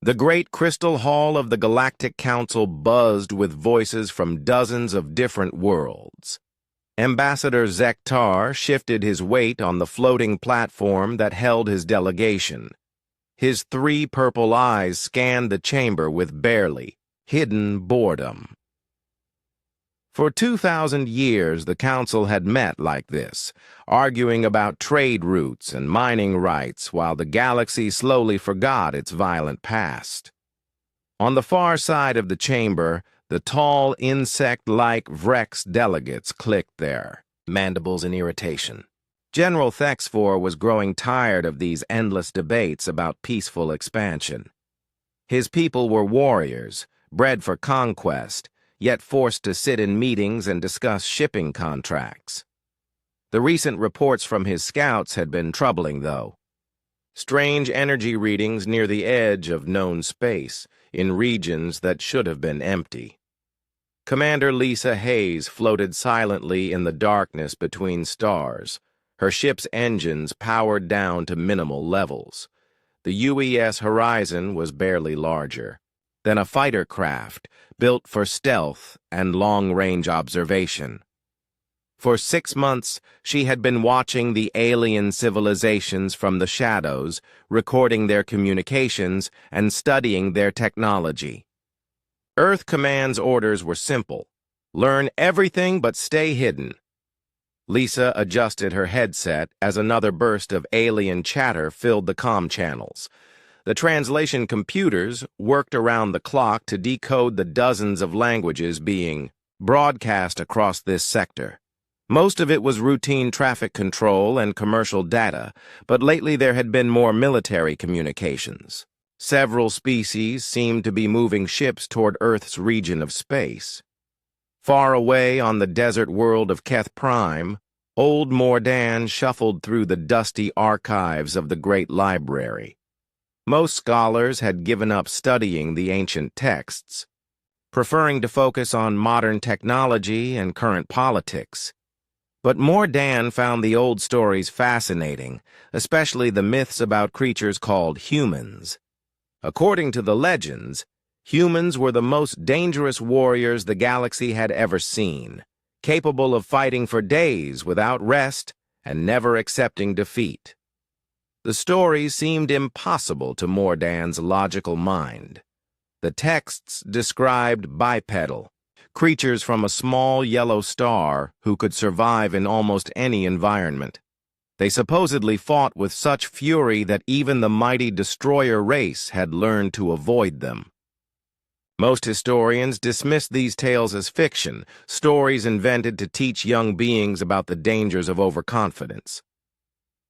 The great crystal hall of the Galactic Council buzzed with voices from dozens of different worlds. Ambassador Zektar shifted his weight on the floating platform that held his delegation. His 3 purple eyes scanned the chamber with barely hidden boredom. For 2,000 years, the Council had met like this, arguing about trade routes and mining rights while the galaxy slowly forgot its violent past. On the far side of the chamber, the tall, insect-like Vrex delegates clicked their mandibles in irritation. General Thexfor was growing tired of these endless debates about peaceful expansion. His people were warriors, bred for conquest, yet forced to sit in meetings and discuss shipping contracts. The recent reports from his scouts had been troubling, though. Strange energy readings near the edge of known space, in regions that should have been empty. Commander Lisa Hayes floated silently in the darkness between stars, her ship's engines powered down to minimal levels. The UES horizon was barely larger than a fighter craft built for stealth and long-range observation. For 6 months, she had been watching the alien civilizations from the shadows, recording their communications and studying their technology. Earth Command's orders were simple: learn everything but stay hidden. Lisa adjusted her headset as another burst of alien chatter filled the comm channels. The translation computers worked around the clock to decode the dozens of languages being broadcast across this sector. Most of it was routine traffic control and commercial data, but lately there had been more military communications. Several species seemed to be moving ships toward Earth's region of space. Far away on the desert world of Keth Prime, old Mordan shuffled through the dusty archives of the Great Library. Most scholars had given up studying the ancient texts, preferring to focus on modern technology and current politics. But Mordan found the old stories fascinating, especially the myths about creatures called humans. According to the legends, humans were the most dangerous warriors the galaxy had ever seen, capable of fighting for days without rest and never accepting defeat. The stories seemed impossible to Mordan's logical mind. The texts described bipedal, creatures from a small yellow star who could survive in almost any environment. They supposedly fought with such fury that even the mighty destroyer race had learned to avoid them. Most historians dismiss these tales as fiction, stories invented to teach young beings about the dangers of overconfidence.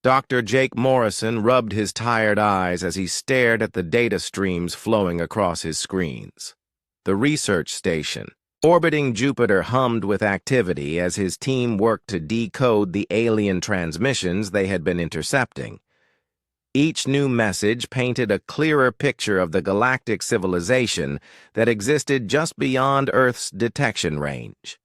Dr. Jake Morrison rubbed his tired eyes as he stared at the data streams flowing across his screens. The research station, orbiting Jupiter, hummed with activity as his team worked to decode the alien transmissions they had been intercepting. Each new message painted a clearer picture of the galactic civilization that existed just beyond Earth's detection range.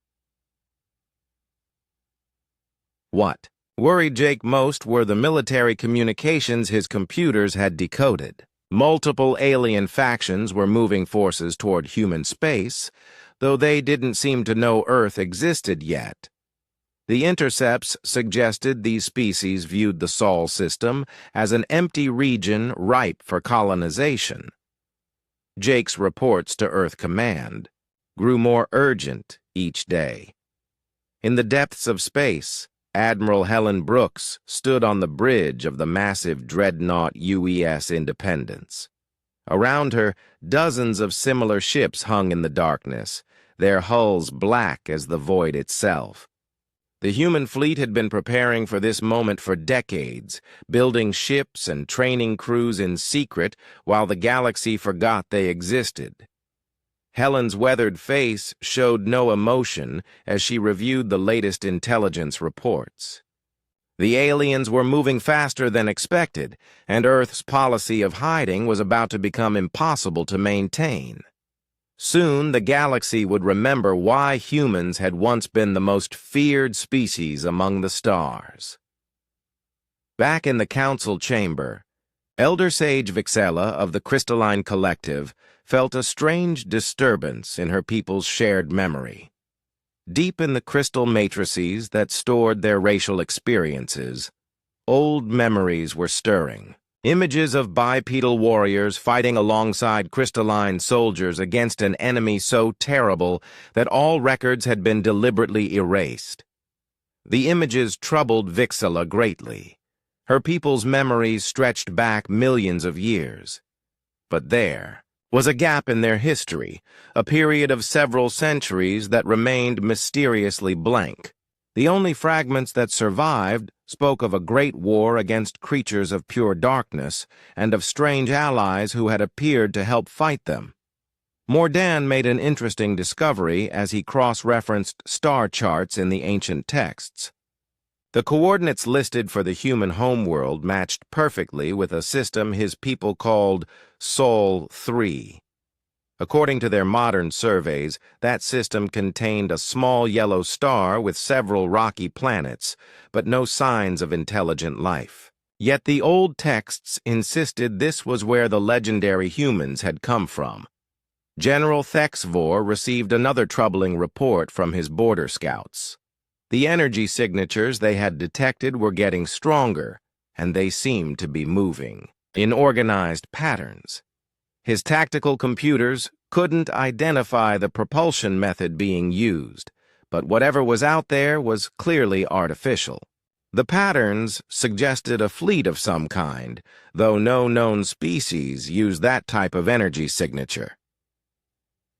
What worried Jake most were the military communications his computers had decoded. Multiple alien factions were moving forces toward human space, though they didn't seem to know Earth existed yet. The intercepts suggested these species viewed the Sol system as an empty region ripe for colonization. Jake's reports to Earth Command grew more urgent each day. In the depths of space, Admiral Helen Brooks stood on the bridge of the massive dreadnought UES Independence. Around her, dozens of similar ships hung in the darkness, their hulls black as the void itself. The human fleet had been preparing for this moment for decades, building ships and training crews in secret while the galaxy forgot they existed. Helen's weathered face showed no emotion as she reviewed the latest intelligence reports. The aliens were moving faster than expected, and Earth's policy of hiding was about to become impossible to maintain. Soon the galaxy would remember why humans had once been the most feared species among the stars. Back in the council chamber, Elder Sage Vixella of the Crystalline Collective felt a strange disturbance in her people's shared memory. Deep in the crystal matrices that stored their racial experiences, old memories were stirring. Images of bipedal warriors fighting alongside crystalline soldiers against an enemy so terrible that all records had been deliberately erased. The images troubled Vixella greatly. Her people's memories stretched back millions of years. But there was a gap in their history, a period of several centuries that remained mysteriously blank. The only fragments that survived spoke of a great war against creatures of pure darkness and of strange allies who had appeared to help fight them. Mordan made an interesting discovery as he cross-referenced star charts in the ancient texts. The coordinates listed for the human homeworld matched perfectly with a system his people called Sol 3. According to their modern surveys, that system contained a small yellow star with several rocky planets, but no signs of intelligent life. Yet the old texts insisted this was where the legendary humans had come from. General Thexvor received another troubling report from his border scouts. The energy signatures they had detected were getting stronger, and they seemed to be moving in organized patterns. His tactical computers couldn't identify the propulsion method being used, but whatever was out there was clearly artificial. The patterns suggested a fleet of some kind, though no known species used that type of energy signature.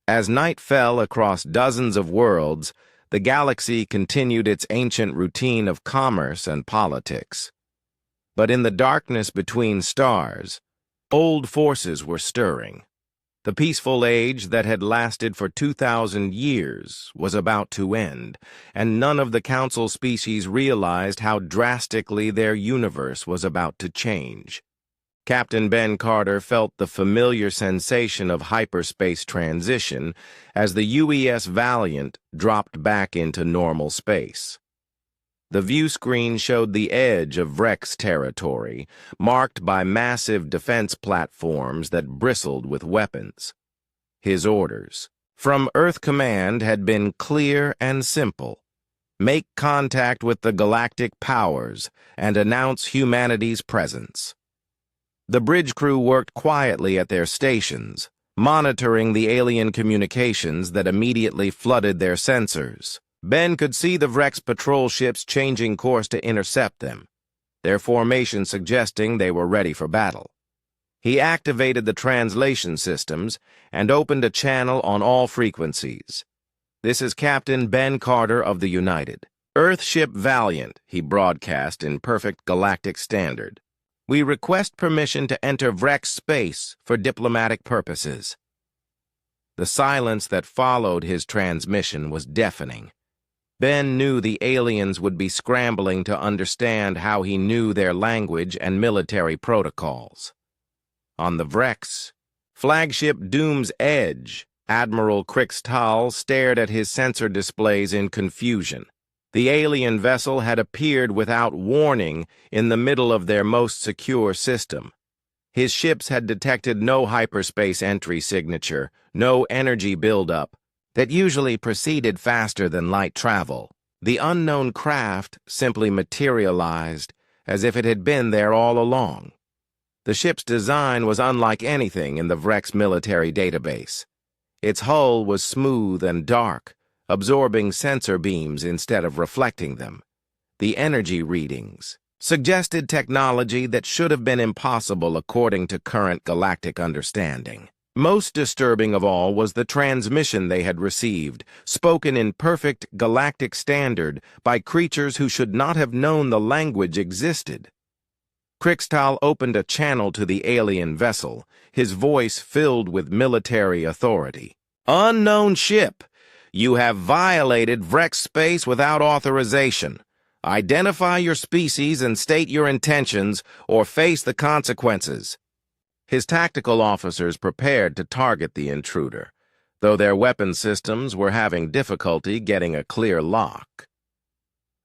As night fell across dozens of worlds, the galaxy continued its ancient routine of commerce and politics. But in the darkness between stars, old forces were stirring. The peaceful age that had lasted for 2,000 years was about to end, and none of the Council species realized how drastically their universe was about to change. Captain Ben Carter felt the familiar sensation of hyperspace transition as the UES Valiant dropped back into normal space. The view screen showed the edge of Vrex territory, marked by massive defense platforms that bristled with weapons. His orders from Earth Command had been clear and simple. Make contact with the galactic powers and announce humanity's presence. The bridge crew worked quietly at their stations, monitoring the alien communications that immediately flooded their sensors. Ben could see the Vrex patrol ships changing course to intercept them, their formation suggesting they were ready for battle. He activated the translation systems and opened a channel on all frequencies. "This is Captain Ben Carter of the United. Earthship Valiant," he broadcast in perfect galactic standard. "We request permission to enter Vrex space for diplomatic purposes." The silence that followed his transmission was deafening. Ben knew the aliens would be scrambling to understand how he knew their language and military protocols. On the Vrex, flagship Doom's Edge, Admiral Krixtal stared at his sensor displays in confusion. The alien vessel had appeared without warning in the middle of their most secure system. His ships had detected no hyperspace entry signature, no energy buildup, that usually proceeded faster than light travel. The unknown craft simply materialized as if it had been there all along. The ship's design was unlike anything in the Vrex military database. Its hull was smooth and dark, absorbing sensor beams instead of reflecting them. The energy readings suggested technology that should have been impossible according to current galactic understanding. Most disturbing of all was the transmission they had received, spoken in perfect galactic standard by creatures who should not have known the language existed. Krixtal opened a channel to the alien vessel, his voice filled with military authority. "Unknown ship, you have violated Vrex space without authorization. Identify your species and state your intentions, or face the consequences." His tactical officers prepared to target the intruder, though their weapon systems were having difficulty getting a clear lock.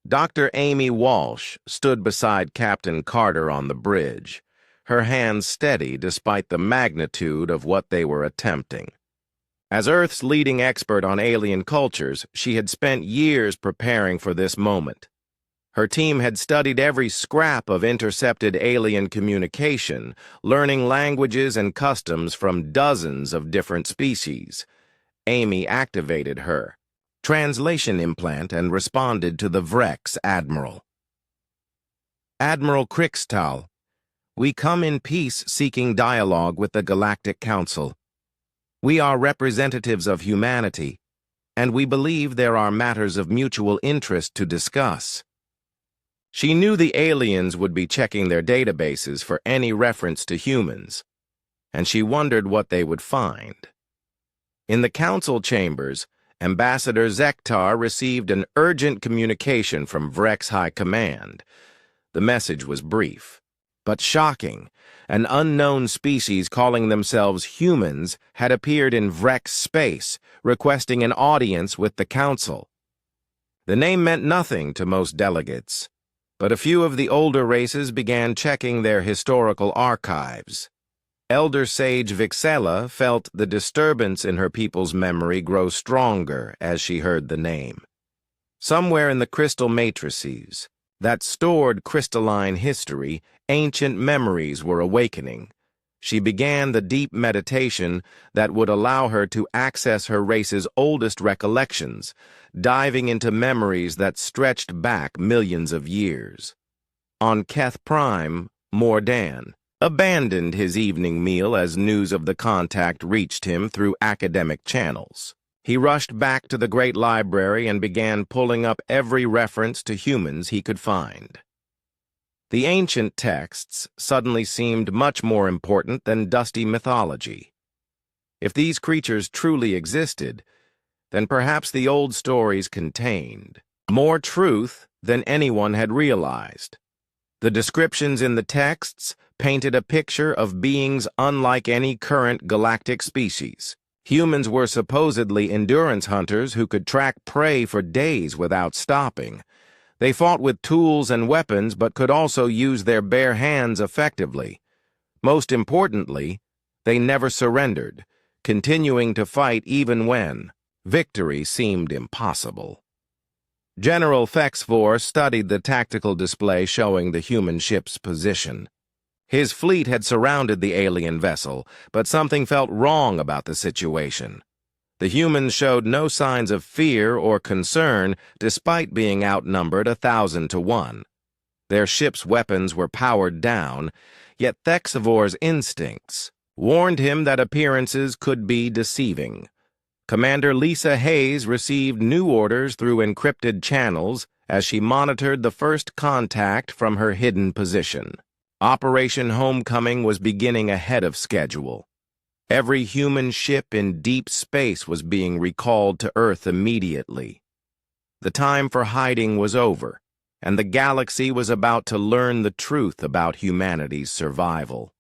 Dr. Amy Walsh stood beside Captain Carter on the bridge, her hands steady despite the magnitude of what they were attempting. As Earth's leading expert on alien cultures, she had spent years preparing for this moment. Her team had studied every scrap of intercepted alien communication, learning languages and customs from dozens of different species. Amy activated her translation implant and responded to the Vrex Admiral. Admiral Krixtal, we come in peace seeking dialogue with the Galactic Council. We are representatives of humanity, and we believe there are matters of mutual interest to discuss. She knew the aliens would be checking their databases for any reference to humans, and she wondered what they would find. In the council chambers, Ambassador Zektar received an urgent communication from Vrex High Command. The message was brief, but shocking. An unknown species calling themselves humans had appeared in Vrex space, requesting an audience with the council. The name meant nothing to most delegates, but a few of the older races began checking their historical archives. Elder Sage Vixella felt the disturbance in her people's memory grow stronger as she heard the name. Somewhere in the crystal matrices, that stored crystalline history, ancient memories were awakening. She began the deep meditation that would allow her to access her race's oldest recollections, diving into memories that stretched back millions of years. On Keth Prime, Mordan abandoned his evening meal as news of the contact reached him through academic channels. He rushed back to the Great Library and began pulling up every reference to humans he could find. The ancient texts suddenly seemed much more important than dusty mythology. If these creatures truly existed, then perhaps the old stories contained more truth than anyone had realized. The descriptions in the texts painted a picture of beings unlike any current galactic species. Humans were supposedly endurance hunters who could track prey for days without stopping. They fought with tools and weapons but could also use their bare hands effectively. Most importantly, they never surrendered, continuing to fight even when victory seemed impossible. General Fexvor studied the tactical display showing the human ship's position. His fleet had surrounded the alien vessel, but something felt wrong about the situation. The humans showed no signs of fear or concern despite being outnumbered 1,000 to 1. Their ship's weapons were powered down, yet Fexvor's instincts warned him that appearances could be deceiving. Commander Lisa Hayes received new orders through encrypted channels as she monitored the first contact from her hidden position. Operation Homecoming was beginning ahead of schedule. Every human ship in deep space was being recalled to Earth immediately. The time for hiding was over, and the galaxy was about to learn the truth about humanity's survival.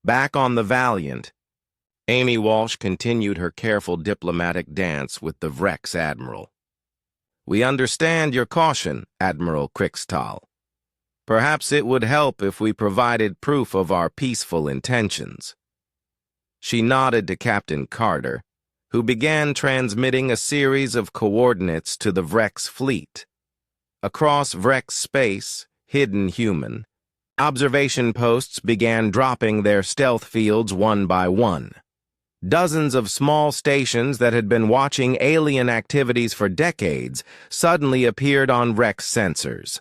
Back on the Valiant, Amy Walsh continued her careful diplomatic dance with the Vrex Admiral. "We understand your caution, Admiral Krixtal. Perhaps it would help if we provided proof of our peaceful intentions." She nodded to Captain Carter, who began transmitting a series of coordinates to the Vrex fleet. Across Vrex space, hidden human, observation posts began dropping their stealth fields one by one. Dozens of small stations that had been watching alien activities for decades suddenly appeared on Vrex sensors.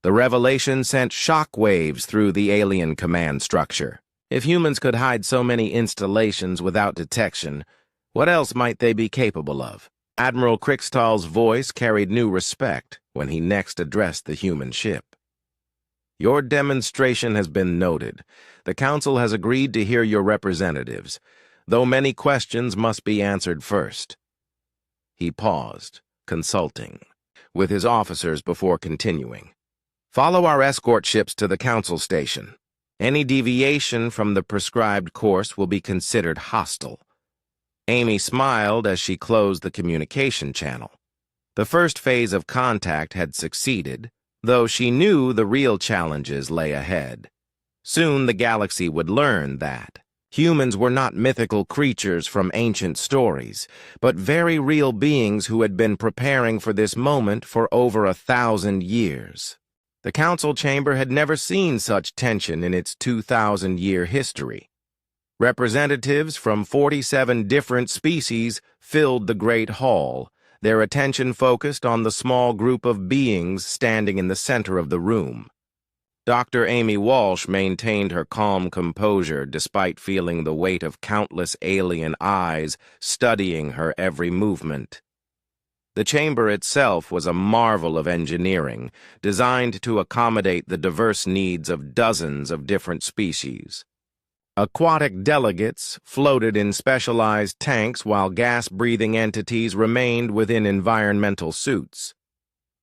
The revelation sent shockwaves through the alien command structure. If humans could hide so many installations without detection, what else might they be capable of? Admiral Krixtal's voice carried new respect when he next addressed the human ship. "Your demonstration has been noted. The Council has agreed to hear your representatives, though many questions must be answered first." He paused, consulting with his officers before continuing. "Follow our escort ships to the Council station. Any deviation from the prescribed course will be considered hostile." Amy smiled as she closed the communication channel. The first phase of contact had succeeded, though she knew the real challenges lay ahead. Soon the galaxy would learn that humans were not mythical creatures from ancient stories, but very real beings who had been preparing for this moment for over 1,000 years. The council chamber had never seen such tension in its 2,000-year history. Representatives from 47 different species filled the great hall, their attention focused on the small group of beings standing in the center of the room. Dr. Amy Walsh maintained her calm composure despite feeling the weight of countless alien eyes studying her every movement. The chamber itself was a marvel of engineering, designed to accommodate the diverse needs of dozens of different species. Aquatic delegates floated in specialized tanks while gas-breathing entities remained within environmental suits.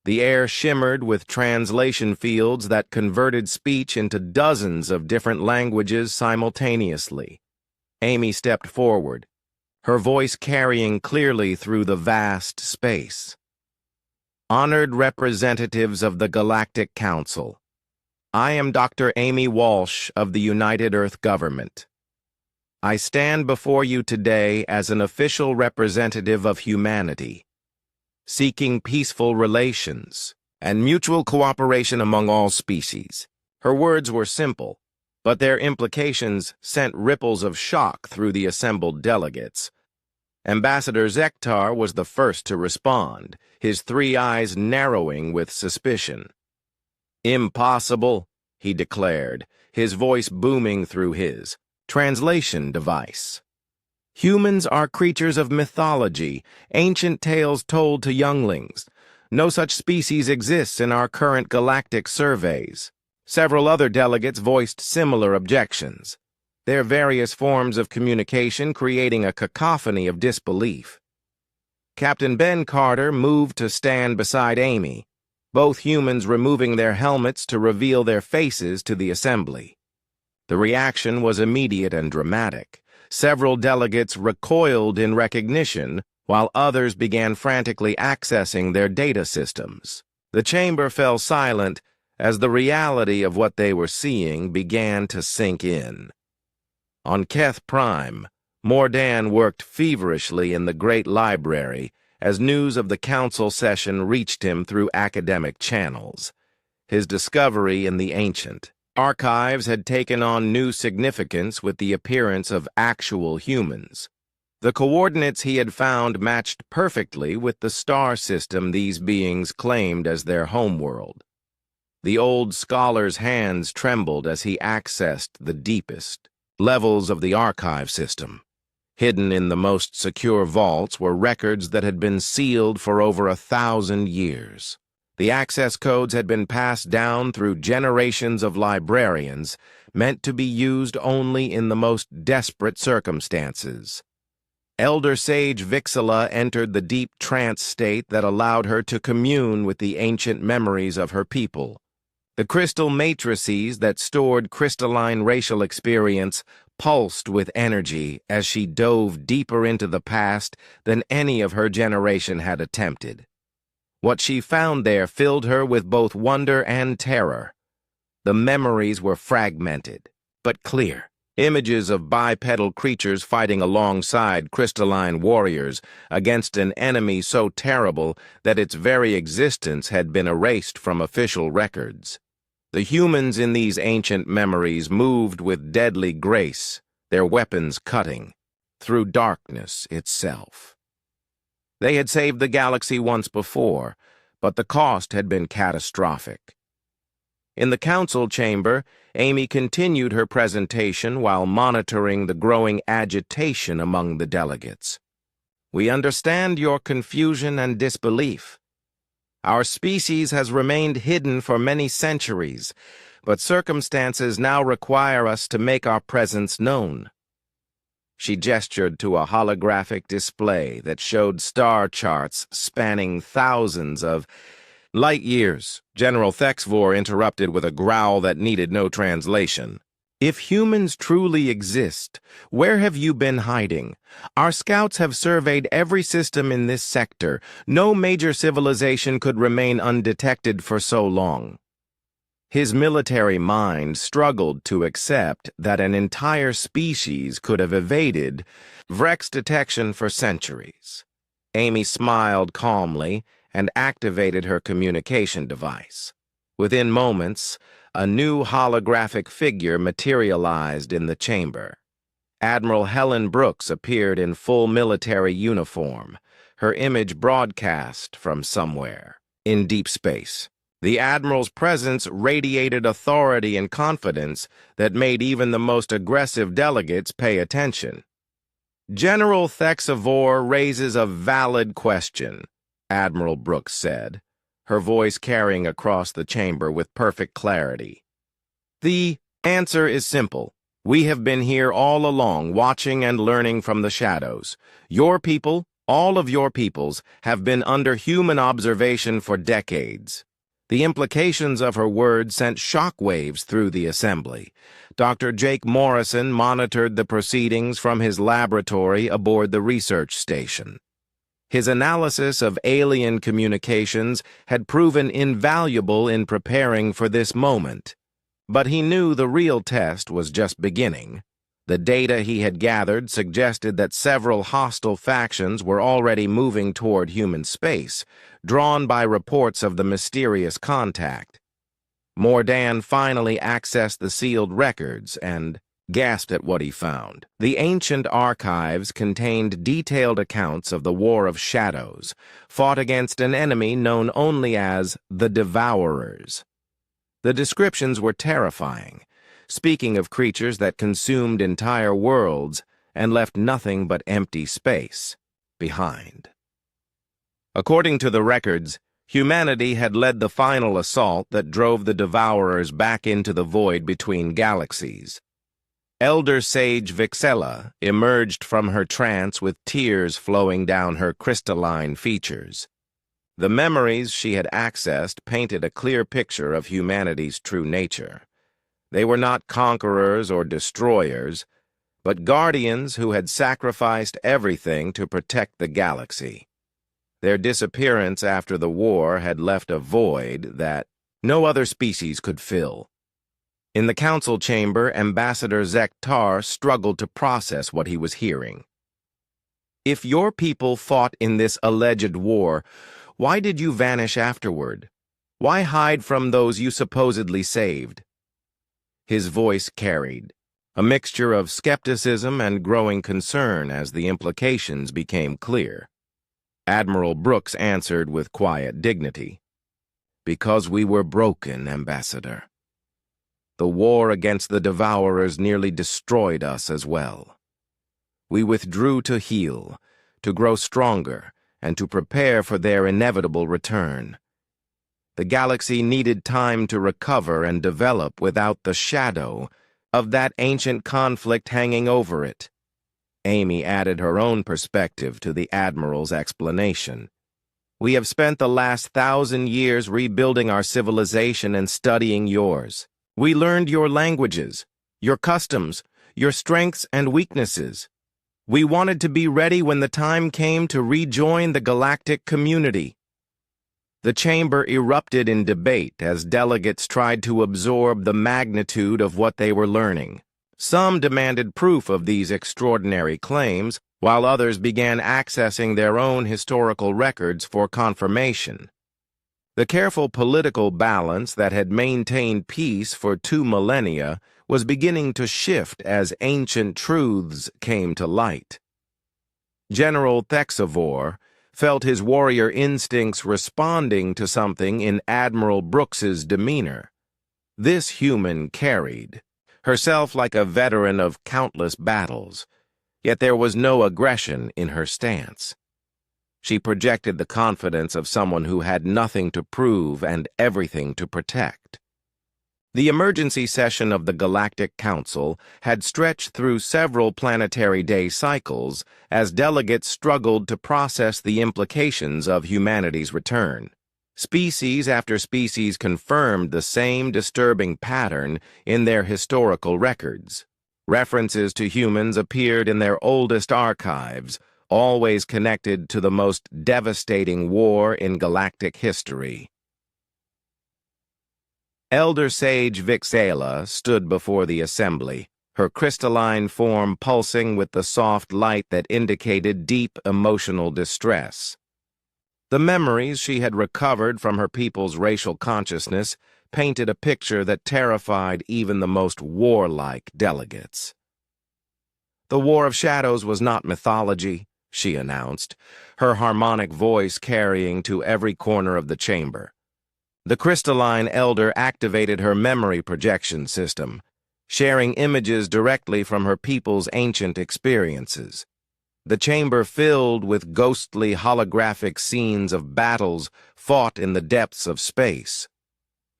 The air shimmered with translation fields that converted speech into dozens of different languages simultaneously. Amy stepped forward, her voice carrying clearly through the vast space. Honored representatives of the Galactic Council, I am Dr. Amy Walsh of the United Earth Government. I stand before you today as an official representative of humanity, seeking peaceful relations and mutual cooperation among all species. Her words were simple, but their implications sent ripples of shock through the assembled delegates. Ambassador Zektar was the first to respond, his three eyes narrowing with suspicion. Impossible, he declared, his voice booming through his translation device. Humans are creatures of mythology, ancient tales told to younglings. No such species exists in our current galactic surveys. Several other delegates voiced similar objections, their various forms of communication creating a cacophony of disbelief. Captain Ben Carter moved to stand beside Amy, both humans removing their helmets to reveal their faces to the assembly. The reaction was immediate and dramatic. Several delegates recoiled in recognition, while others began frantically accessing their data systems. The chamber fell silent as the reality of what they were seeing began to sink in. On Keth Prime, Mordan worked feverishly in the Great Library as news of the council session reached him through academic channels. His discovery in the ancient archives had taken on new significance with the appearance of actual humans. The coordinates he had found matched perfectly with the star system these beings claimed as their homeworld. The old scholar's hands trembled as he accessed the deepest levels of the archive system. Hidden in the most secure vaults were records that had been sealed for over 1,000 years. The access codes had been passed down through generations of librarians, meant to be used only in the most desperate circumstances. Elder Sage Vixila entered the deep trance state that allowed her to commune with the ancient memories of her people. The crystal matrices that stored crystalline racial experience pulsed with energy as she dove deeper into the past than any of her generation had attempted. What she found there filled her with both wonder and terror. The memories were fragmented, but clear. Images of bipedal creatures fighting alongside crystalline warriors against an enemy so terrible that its very existence had been erased from official records. The humans in these ancient memories moved with deadly grace, their weapons cutting through darkness itself. They had saved the galaxy once before, but the cost had been catastrophic. In the council chamber, Amy continued her presentation while monitoring the growing agitation among the delegates. We understand your confusion and disbelief. Our species has remained hidden for many centuries, but circumstances now require us to make our presence known. She gestured to a holographic display that showed star charts spanning thousands of light years. General Thexvor interrupted with a growl that needed no translation. If humans truly exist, where have you been hiding? Our scouts have surveyed every system in this sector. No major civilization could remain undetected for so long. His military mind struggled to accept that an entire species could have evaded Vrek's detection for centuries. Amy smiled calmly and activated her communication device. Within moments, a new holographic figure materialized in the chamber. Admiral Helen Brooks appeared in full military uniform, her image broadcast from somewhere in deep space. The Admiral's presence radiated authority and confidence that made even the most aggressive delegates pay attention. "General Thexavor raises a valid question," Admiral Brooks said, her voice carrying across the chamber with perfect clarity. "The answer is simple. We have been here all along, watching and learning from the shadows. Your people, all of your peoples, have been under human observation for decades." The implications of her words sent shockwaves through the assembly. Dr. Jake Morrison monitored the proceedings from his laboratory aboard the research station. His analysis of alien communications had proven invaluable in preparing for this moment. But he knew the real test was just beginning. The data he had gathered suggested that several hostile factions were already moving toward human space, drawn by reports of the mysterious contact. Mordan finally accessed the sealed records and gasped at what he found. The ancient archives contained detailed accounts of the War of Shadows, fought against an enemy known only as the Devourers. The descriptions were terrifying, speaking of creatures that consumed entire worlds and left nothing but empty space behind. According to the records, humanity had led the final assault that drove the Devourers back into the void between galaxies. Elder Sage Vixella emerged from her trance with tears flowing down her crystalline features. The memories she had accessed painted a clear picture of humanity's true nature. They were not conquerors or destroyers, but guardians who had sacrificed everything to protect the galaxy. Their disappearance after the war had left a void that no other species could fill. In the council chamber, Ambassador Zektar struggled to process what he was hearing. "If your people fought in this alleged war, why did you vanish afterward? Why hide from those you supposedly saved?" His voice carried, a mixture of skepticism and growing concern as the implications became clear. Admiral Brooks answered with quiet dignity. "Because we were broken, Ambassador. The war against the Devourers nearly destroyed us as well. We withdrew to heal, to grow stronger, and to prepare for their inevitable return. The galaxy needed time to recover and develop without the shadow of that ancient conflict hanging over it." Amy added her own perspective to the Admiral's explanation. "We have spent the last 1,000 years rebuilding our civilization and studying yours. We learned your languages, your customs, your strengths and weaknesses. We wanted to be ready when the time came to rejoin the galactic community." The chamber erupted in debate as delegates tried to absorb the magnitude of what they were learning. Some demanded proof of these extraordinary claims, while others began accessing their own historical records for confirmation. The careful political balance that had maintained peace for 2 millennia was beginning to shift as ancient truths came to light. General Thexavor felt his warrior instincts responding to something in Admiral Brooks's demeanor. This human carried, herself like a veteran of countless battles, yet there was no aggression in her stance. She projected the confidence of someone who had nothing to prove and everything to protect. The emergency session of the Galactic Council had stretched through several planetary day cycles as delegates struggled to process the implications of humanity's return. Species after species confirmed the same disturbing pattern in their historical records. References to humans appeared in their oldest archives, always connected to the most devastating war in galactic history. Elder Sage Vixela stood before the assembly, her crystalline form pulsing with the soft light that indicated deep emotional distress. The memories she had recovered from her people's racial consciousness painted a picture that terrified even the most warlike delegates. "The War of Shadows was not mythology," she announced, her harmonic voice carrying to every corner of the chamber. The crystalline elder activated her memory projection system, sharing images directly from her people's ancient experiences. The chamber filled with ghostly holographic scenes of battles fought in the depths of space.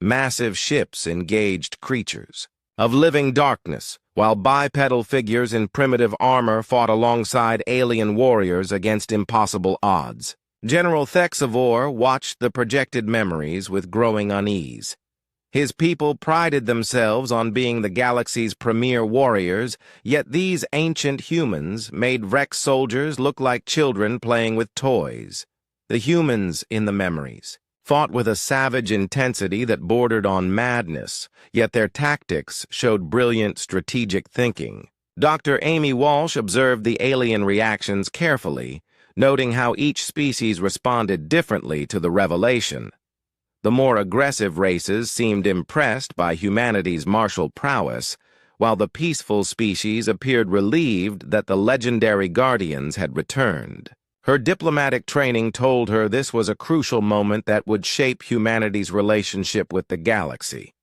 Massive ships engaged creatures of living darkness, while bipedal figures in primitive armor fought alongside alien warriors against impossible odds. General Thexavor watched the projected memories with growing unease. His people prided themselves on being the galaxy's premier warriors, yet these ancient humans made Rex soldiers look like children playing with toys. The humans in the memories fought with a savage intensity that bordered on madness, yet their tactics showed brilliant strategic thinking. Dr. Amy Walsh observed the alien reactions carefully, noting how each species responded differently to the revelation. The more aggressive races seemed impressed by humanity's martial prowess, while the peaceful species appeared relieved that the legendary guardians had returned. Her diplomatic training told her this was a crucial moment that would shape humanity's relationship with the galaxy.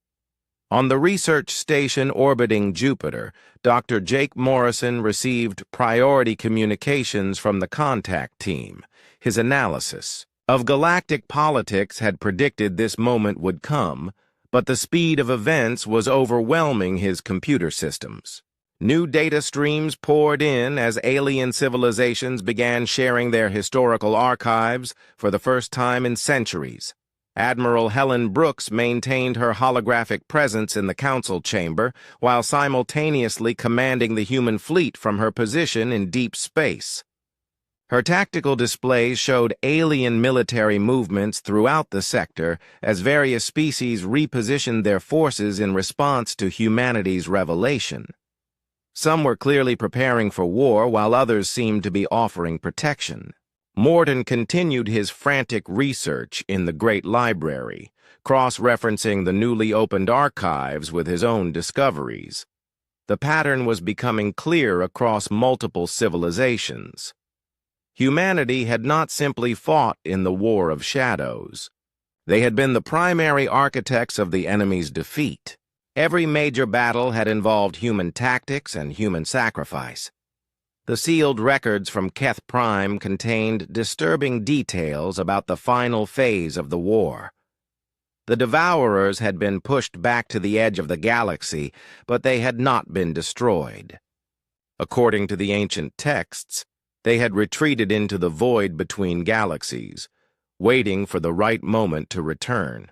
On the research station orbiting Jupiter, Dr. Jake Morrison received priority communications from the contact team. His analysis of galactic politics had predicted this moment would come, but the speed of events was overwhelming his computer systems. New data streams poured in as alien civilizations began sharing their historical archives for the first time in centuries. Admiral Helen Brooks maintained her holographic presence in the council chamber while simultaneously commanding the human fleet from her position in deep space. Her tactical displays showed alien military movements throughout the sector as various species repositioned their forces in response to humanity's revelation. Some were clearly preparing for war, while others seemed to be offering protection. Morton continued his frantic research in the Great Library, cross-referencing the newly opened archives with his own discoveries. The pattern was becoming clear across multiple civilizations. Humanity had not simply fought in the War of Shadows. They had been the primary architects of the enemy's defeat. Every major battle had involved human tactics and human sacrifice. The sealed records from Keth Prime contained disturbing details about the final phase of the war. The Devourers had been pushed back to the edge of the galaxy, but they had not been destroyed. According to the ancient texts, they had retreated into the void between galaxies, waiting for the right moment to return.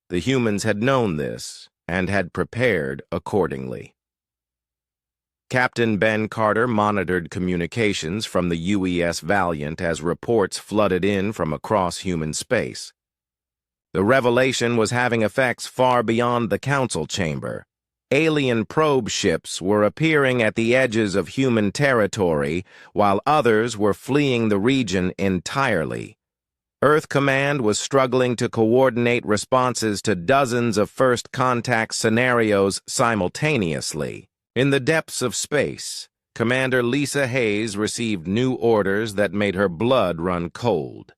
The humans had known this and had prepared accordingly. Captain Ben Carter monitored communications from the UES Valiant as reports flooded in from across human space. The revelation was having effects far beyond the council chamber. Alien probe ships were appearing at the edges of human territory, while others were fleeing the region entirely. Earth Command was struggling to coordinate responses to dozens of first contact scenarios simultaneously. In the depths of space, Commander Lisa Hayes received new orders that made her blood run cold.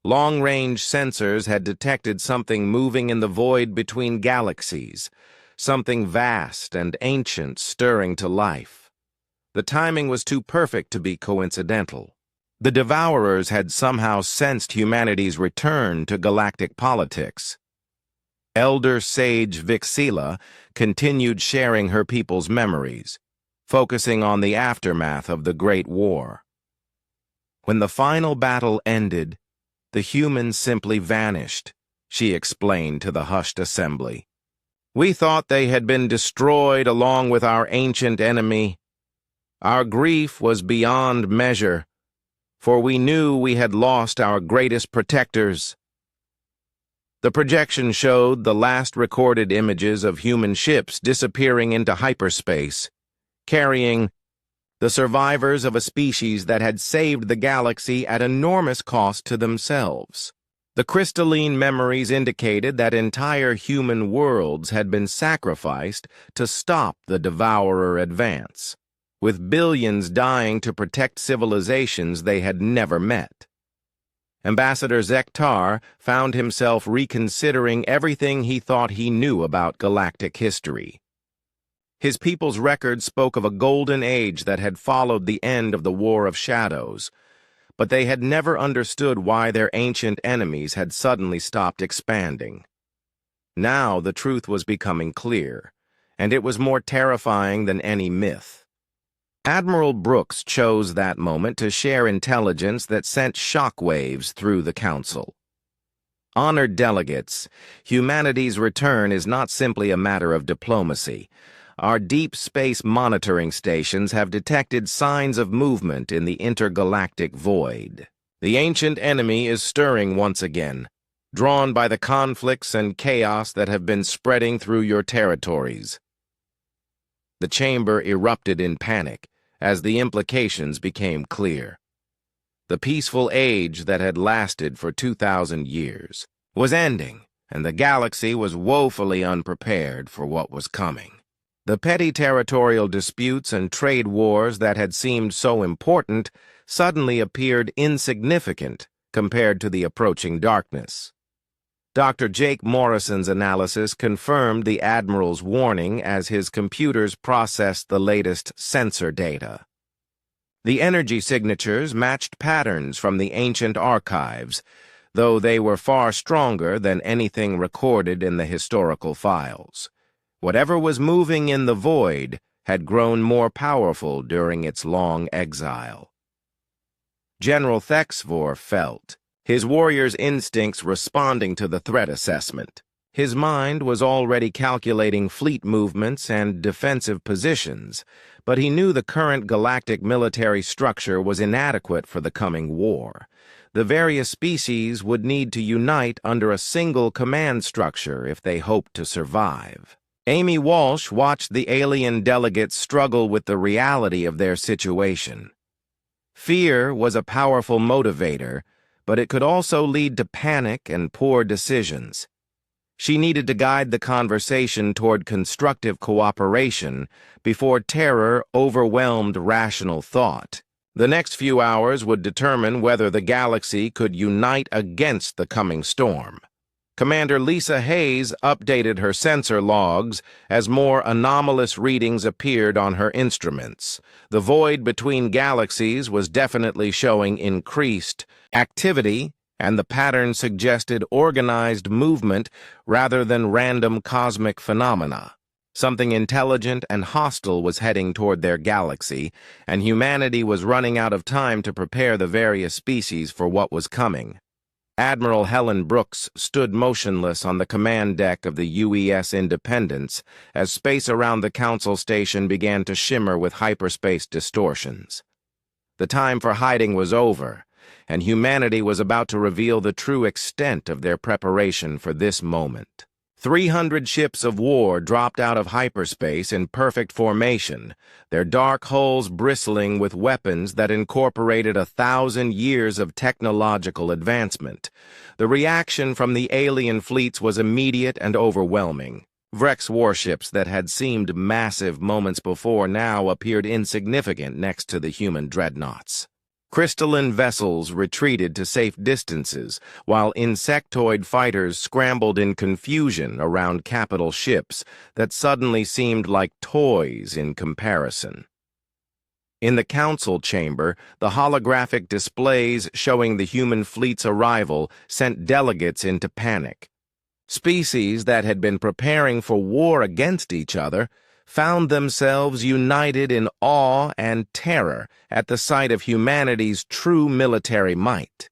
Long-range sensors had detected something moving in the void between galaxies, something vast and ancient stirring to life. The timing was too perfect to be coincidental. The Devourers had somehow sensed humanity's return to galactic politics. Elder Sage Vixela continued sharing her people's memories, focusing on the aftermath of the Great War. When the final battle ended, the humans simply vanished, she explained to the hushed assembly. We thought they had been destroyed along with our ancient enemy. Our grief was beyond measure, for we knew we had lost our greatest protectors. The projection showed the last recorded images of human ships disappearing into hyperspace, carrying the survivors of a species that had saved the galaxy at enormous cost to themselves. The crystalline memories indicated that entire human worlds had been sacrificed to stop the Devourer advance, with billions dying to protect civilizations they had never met. Ambassador Zektar found himself reconsidering everything he thought he knew about galactic history. His people's record spoke of a golden age that had followed the end of the War of Shadows, but they had never understood why their ancient enemies had suddenly stopped expanding. Now the truth was becoming clear, and it was more terrifying than any myth. Admiral Brooks chose that moment to share intelligence that sent shockwaves through the Council. Honored delegates, humanity's return is not simply a matter of diplomacy. Our deep space monitoring stations have detected signs of movement in the intergalactic void. The ancient enemy is stirring once again, drawn by the conflicts and chaos that have been spreading through your territories. The chamber erupted in panic as the implications became clear. The peaceful age that had lasted for 2,000 years was ending, and the galaxy was woefully unprepared for what was coming. The petty territorial disputes and trade wars that had seemed so important suddenly appeared insignificant compared to the approaching darkness. Dr. Jake Morrison's analysis confirmed the Admiral's warning as his computers processed the latest sensor data. The energy signatures matched patterns from the ancient archives, though they were far stronger than anything recorded in the historical files. Whatever was moving in the void had grown more powerful during its long exile. General Thexvor felt, his warrior's instincts responding to the threat assessment. His mind was already calculating fleet movements and defensive positions, but he knew the current galactic military structure was inadequate for the coming war. The various species would need to unite under a single command structure if they hoped to survive. Amy Walsh watched the alien delegates struggle with the reality of their situation. Fear was a powerful motivator, but it could also lead to panic and poor decisions. She needed to guide the conversation toward constructive cooperation before terror overwhelmed rational thought. The next few hours would determine whether the galaxy could unite against the coming storm. Commander Lisa Hayes updated her sensor logs as more anomalous readings appeared on her instruments. The void between galaxies was definitely showing increased activity, and the pattern suggested organized movement rather than random cosmic phenomena. Something intelligent and hostile was heading toward their galaxy, and humanity was running out of time to prepare the various species for what was coming. Admiral Helen Brooks stood motionless on the command deck of the UES Independence as space around the Council station began to shimmer with hyperspace distortions. The time for hiding was over, and humanity was about to reveal the true extent of their preparation for this moment. 300 ships of war dropped out of hyperspace in perfect formation, their dark hulls bristling with weapons that incorporated 1,000 years of technological advancement. The reaction from the alien fleets was immediate and overwhelming. Vrex warships that had seemed massive moments before now appeared insignificant next to the human dreadnoughts. Crystalline vessels retreated to safe distances, while insectoid fighters scrambled in confusion around capital ships that suddenly seemed like toys in comparison. In the council chamber, the holographic displays showing the human fleet's arrival sent delegates into panic. Species that had been preparing for war against each other found themselves united in awe and terror at the sight of humanity's true military might.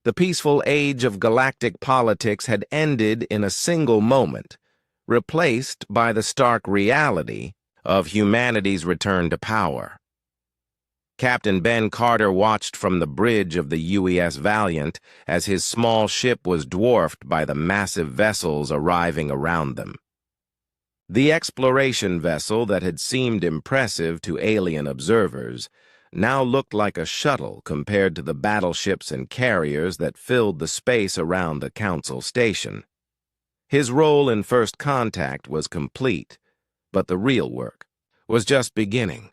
The peaceful age of galactic politics had ended in a single moment, replaced by the stark reality of humanity's return to power. Captain Ben Carter watched from the bridge of the UES Valiant as his small ship was dwarfed by the massive vessels arriving around them. The exploration vessel that had seemed impressive to alien observers now looked like a shuttle compared to the battleships and carriers that filled the space around the Council station. His role in First Contact was complete, but the real work was just beginning.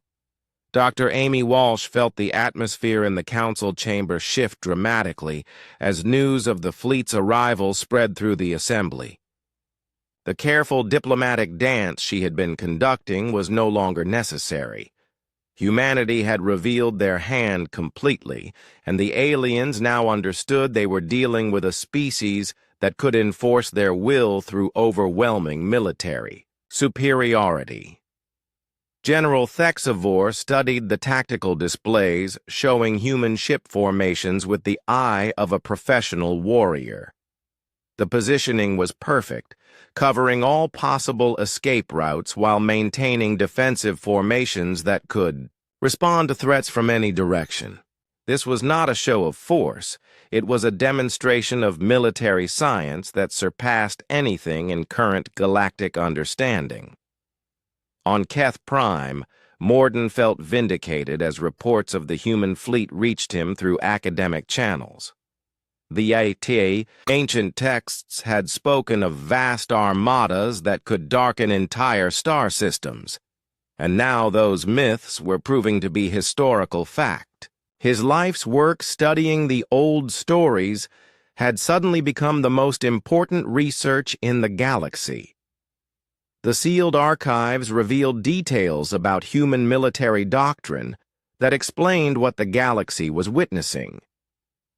Dr. Amy Walsh felt the atmosphere in the council chamber shift dramatically as news of the fleet's arrival spread through the assembly. The careful diplomatic dance she had been conducting was no longer necessary. Humanity had revealed their hand completely, and the aliens now understood they were dealing with a species that could enforce their will through overwhelming military superiority. General Thexavor studied the tactical displays showing human ship formations with the eye of a professional warrior. The positioning was perfect, covering all possible escape routes while maintaining defensive formations that could respond to threats from any direction. This was not a show of force. It was a demonstration of military science that surpassed anything in current galactic understanding. On Keth Prime, Morden felt vindicated as reports of the human fleet reached him through academic channels. The ancient texts had spoken of vast armadas that could darken entire star systems, and now those myths were proving to be historical fact. His life's work studying the old stories had suddenly become the most important research in the galaxy. The sealed archives revealed details about human military doctrine that explained what the galaxy was witnessing.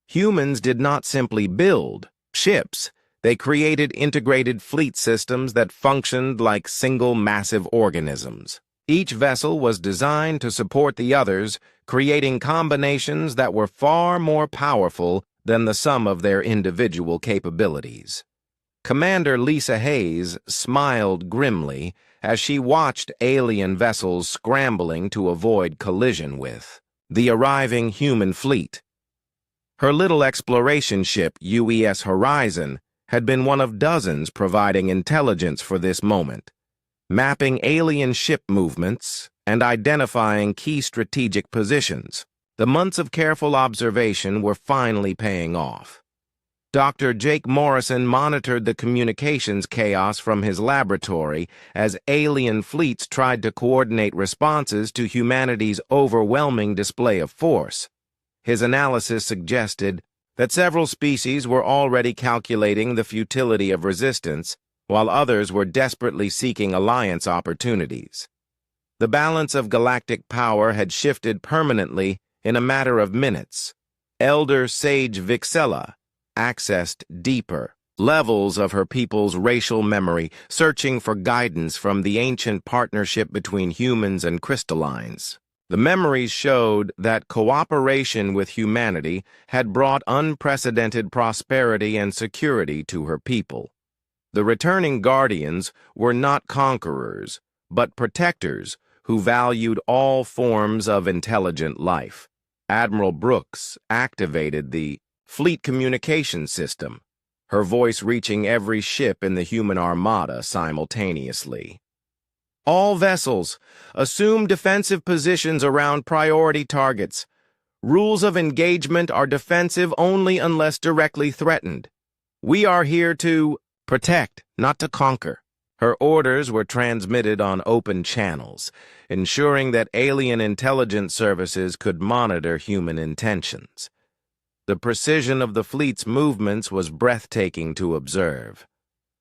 Humans did not simply build ships, they created integrated fleet systems that functioned like single massive organisms. Each vessel was designed to support the others, creating combinations that were far more powerful than the sum of their individual capabilities. Commander Lisa Hayes smiled grimly as she watched alien vessels scrambling to avoid collision with the arriving human fleet. Her little exploration ship, UES Horizon, had been one of dozens providing intelligence for this moment, mapping alien ship movements and identifying key strategic positions. The months of careful observation were finally paying off. Dr. Jake Morrison monitored the communications chaos from his laboratory as alien fleets tried to coordinate responses to humanity's overwhelming display of force. His analysis suggested that several species were already calculating the futility of resistance, while others were desperately seeking alliance opportunities. The balance of galactic power had shifted permanently in a matter of minutes. Elder Sage Vixella accessed deeper levels of her people's racial memory, searching for guidance from the ancient partnership between humans and crystallines. The memories showed that cooperation with humanity had brought unprecedented prosperity and security to her people. The returning guardians were not conquerors, but protectors who valued all forms of intelligent life. Admiral Brooks activated the Fleet Communication System, her voice reaching every ship in the human armada simultaneously. All vessels, assume defensive positions around priority targets. Rules of engagement are defensive only unless directly threatened. We are here to protect, not to conquer. Her orders were transmitted on open channels, ensuring that alien intelligence services could monitor human intentions. The precision of the fleet's movements was breathtaking to observe.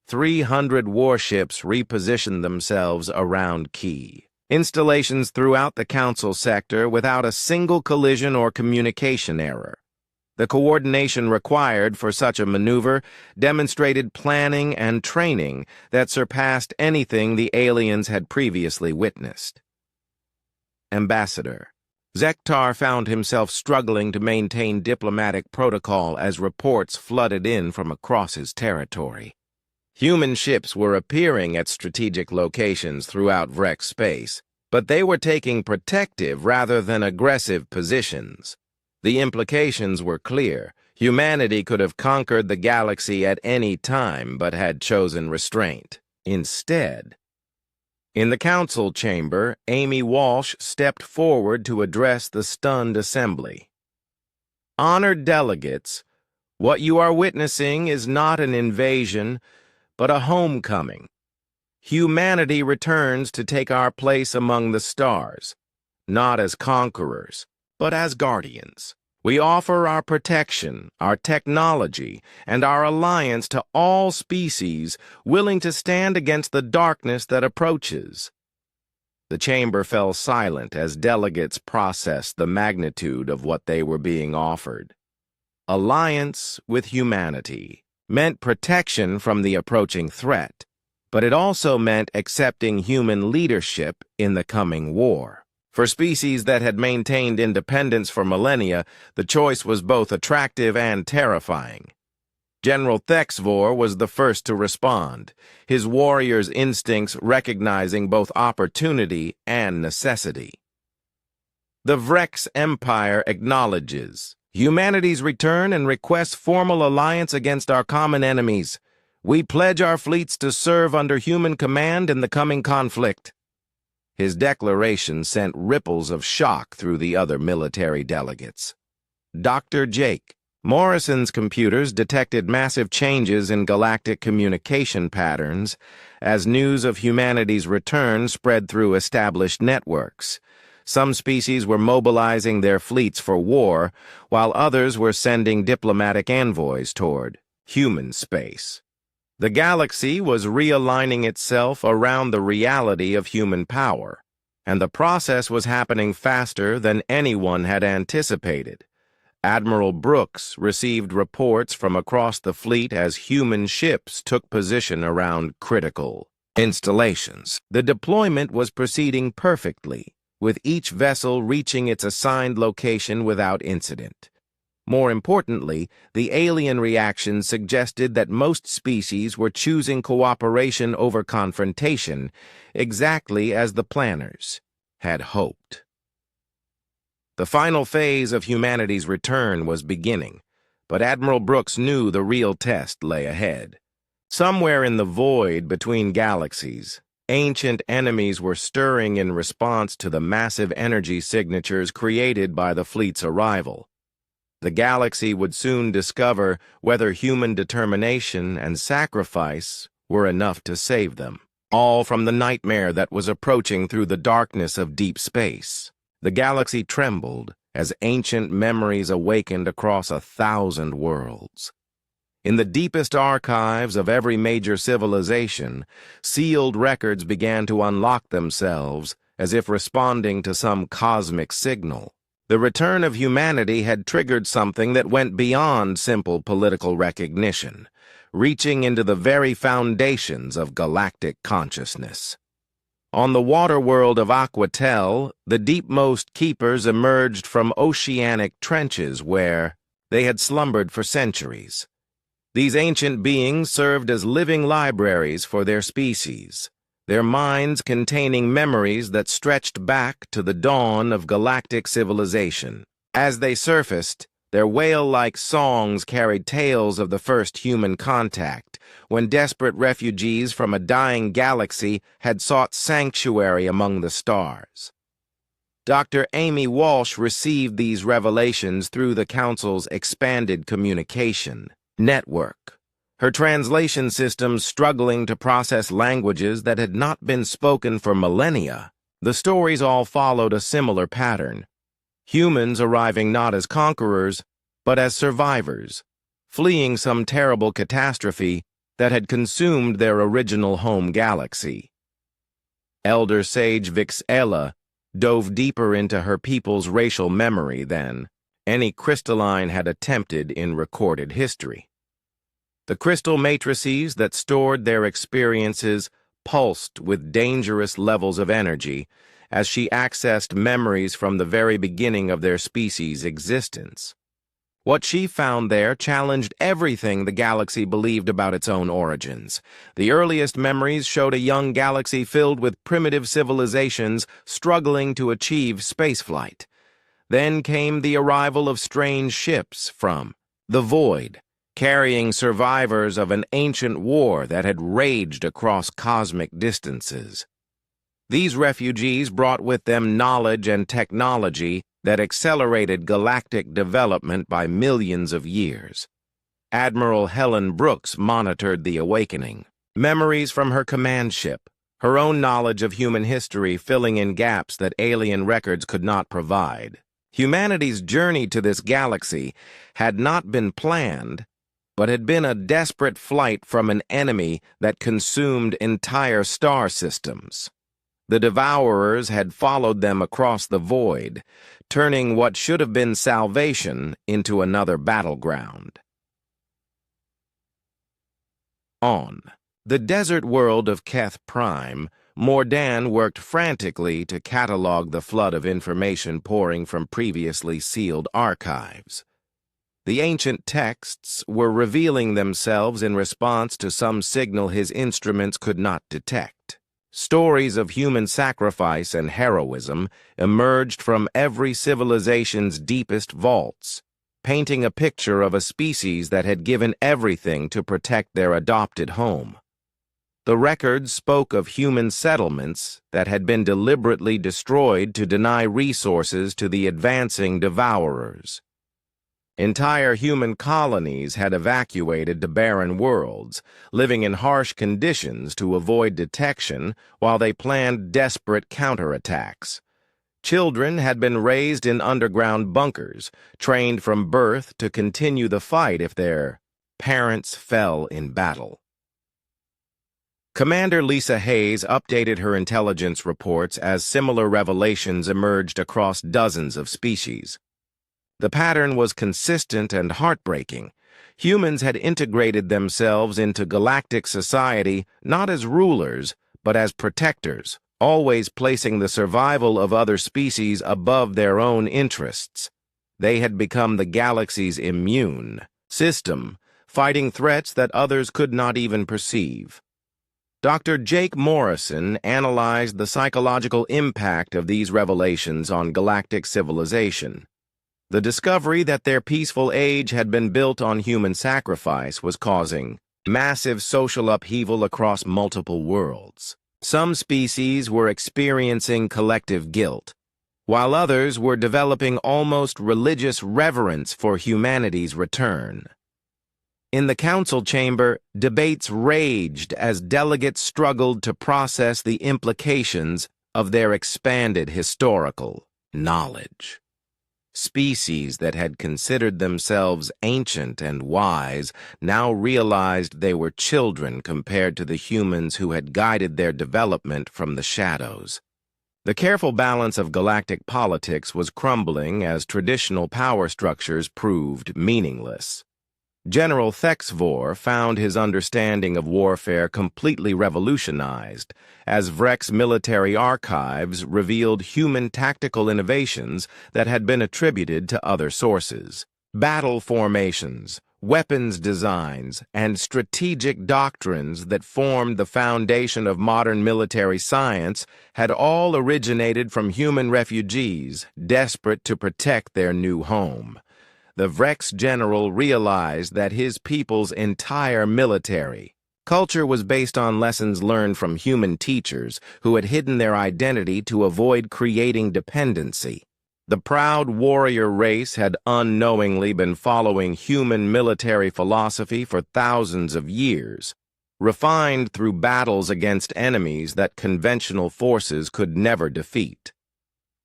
300 warships repositioned themselves around key installations throughout the Council sector without a single collision or communication error. The coordination required for such a maneuver demonstrated planning and training that surpassed anything the aliens had previously witnessed. Ambassador Zektar found himself struggling to maintain diplomatic protocol as reports flooded in from across his territory. Human ships were appearing at strategic locations throughout Vrex space, but they were taking protective rather than aggressive positions. The implications were clear. Humanity could have conquered the galaxy at any time, but had chosen restraint. Instead, in the council chamber, Amy Walsh stepped forward to address the stunned assembly. Honored delegates, what you are witnessing is not an invasion, but a homecoming. Humanity returns to take our place among the stars, not as conquerors, but as guardians. We offer our protection, our technology, and our alliance to all species willing to stand against the darkness that approaches. The chamber fell silent as delegates processed the magnitude of what they were being offered. Alliance with humanity meant protection from the approaching threat, but it also meant accepting human leadership in the coming war. For species that had maintained independence for millennia, the choice was both attractive and terrifying. General Thexvor was the first to respond, his warrior's instincts recognizing both opportunity and necessity. The Vrex Empire acknowledges humanity's return and requests formal alliance against our common enemies. We pledge our fleets to serve under human command in the coming conflict. His declaration sent ripples of shock through the other military delegates. Dr. Jake, Morrison's computers detected massive changes in galactic communication patterns as news of humanity's return spread through established networks. Some species were mobilizing their fleets for war, while others were sending diplomatic envoys toward human space. The galaxy was realigning itself around the reality of human power, and the process was happening faster than anyone had anticipated. Admiral Brooks received reports from across the fleet as human ships took position around critical installations. The deployment was proceeding perfectly, with each vessel reaching its assigned location without incident. More importantly, the alien reaction suggested that most species were choosing cooperation over confrontation, exactly as the planners had hoped. The final phase of humanity's return was beginning, but Admiral Brooks knew the real test lay ahead. Somewhere in the void between galaxies, ancient enemies were stirring in response to the massive energy signatures created by the fleet's arrival. The galaxy would soon discover whether human determination and sacrifice were enough to save them, all from the nightmare that was approaching through the darkness of deep space. The galaxy trembled as ancient memories awakened across 1,000 worlds. In the deepest archives of every major civilization, sealed records began to unlock themselves as if responding to some cosmic signal. The return of humanity had triggered something that went beyond simple political recognition, reaching into the very foundations of galactic consciousness. On the water world of Aquatel, the deepmost keepers emerged from oceanic trenches where they had slumbered for centuries. These ancient beings served as living libraries for their species, their minds containing memories that stretched back to the dawn of galactic civilization. As they surfaced, their whale-like songs carried tales of the first human contact, when desperate refugees from a dying galaxy had sought sanctuary among the stars. Dr. Amy Walsh received these revelations through the Council's expanded communication network, her translation systems struggling to process languages that had not been spoken for millennia. The stories all followed a similar pattern. Humans arriving not as conquerors, but as survivors, fleeing some terrible catastrophe that had consumed their original home galaxy. Elder Sage Vixella dove deeper into her people's racial memory than any crystalline had attempted in recorded history. The crystal matrices that stored their experiences pulsed with dangerous levels of energy as she accessed memories from the very beginning of their species' existence. What she found there challenged everything the galaxy believed about its own origins. The earliest memories showed a young galaxy filled with primitive civilizations struggling to achieve spaceflight. Then came the arrival of strange ships from the void, carrying survivors of an ancient war that had raged across cosmic distances. These refugees brought with them knowledge and technology that accelerated galactic development by millions of years. Admiral Helen Brooks monitored the awakening. Memories from her command ship, her own knowledge of human history filling in gaps that alien records could not provide. Humanity's journey to this galaxy had not been planned, but had been a desperate flight from an enemy that consumed entire star systems. The Devourers had followed them across the void, turning what should have been salvation into another battleground. On the desert world of Keth Prime, Mordan worked frantically to catalog the flood of information pouring from previously sealed archives. The ancient texts were revealing themselves in response to some signal his instruments could not detect. Stories of human sacrifice and heroism emerged from every civilization's deepest vaults, painting a picture of a species that had given everything to protect their adopted home. The records spoke of human settlements that had been deliberately destroyed to deny resources to the advancing Devourers. Entire human colonies had evacuated to barren worlds, living in harsh conditions to avoid detection while they planned desperate counterattacks. Children had been raised in underground bunkers, trained from birth to continue the fight if their parents fell in battle. Commander Lisa Hayes updated her intelligence reports as similar revelations emerged across dozens of species. The pattern was consistent and heartbreaking. Humans had integrated themselves into galactic society not as rulers, but as protectors, always placing the survival of other species above their own interests. They had become the galaxy's immune system, fighting threats that others could not even perceive. Dr. Jake Morrison analyzed the psychological impact of these revelations on galactic civilization. The discovery that their peaceful age had been built on human sacrifice was causing massive social upheaval across multiple worlds. Some species were experiencing collective guilt, while others were developing almost religious reverence for humanity's return. In the council chamber, debates raged as delegates struggled to process the implications of their expanded historical knowledge. Species that had considered themselves ancient and wise now realized they were children compared to the humans who had guided their development from the shadows. The careful balance of galactic politics was crumbling as traditional power structures proved meaningless. General Thexvor found his understanding of warfare completely revolutionized, as Vrek's military archives revealed human tactical innovations that had been attributed to other sources. Battle formations, weapons designs, and strategic doctrines that formed the foundation of modern military science had all originated from human refugees desperate to protect their new home. The Vrek's general realized that his people's entire military culture was based on lessons learned from human teachers who had hidden their identity to avoid creating dependency. The proud warrior race had unknowingly been following human military philosophy for thousands of years, refined through battles against enemies that conventional forces could never defeat.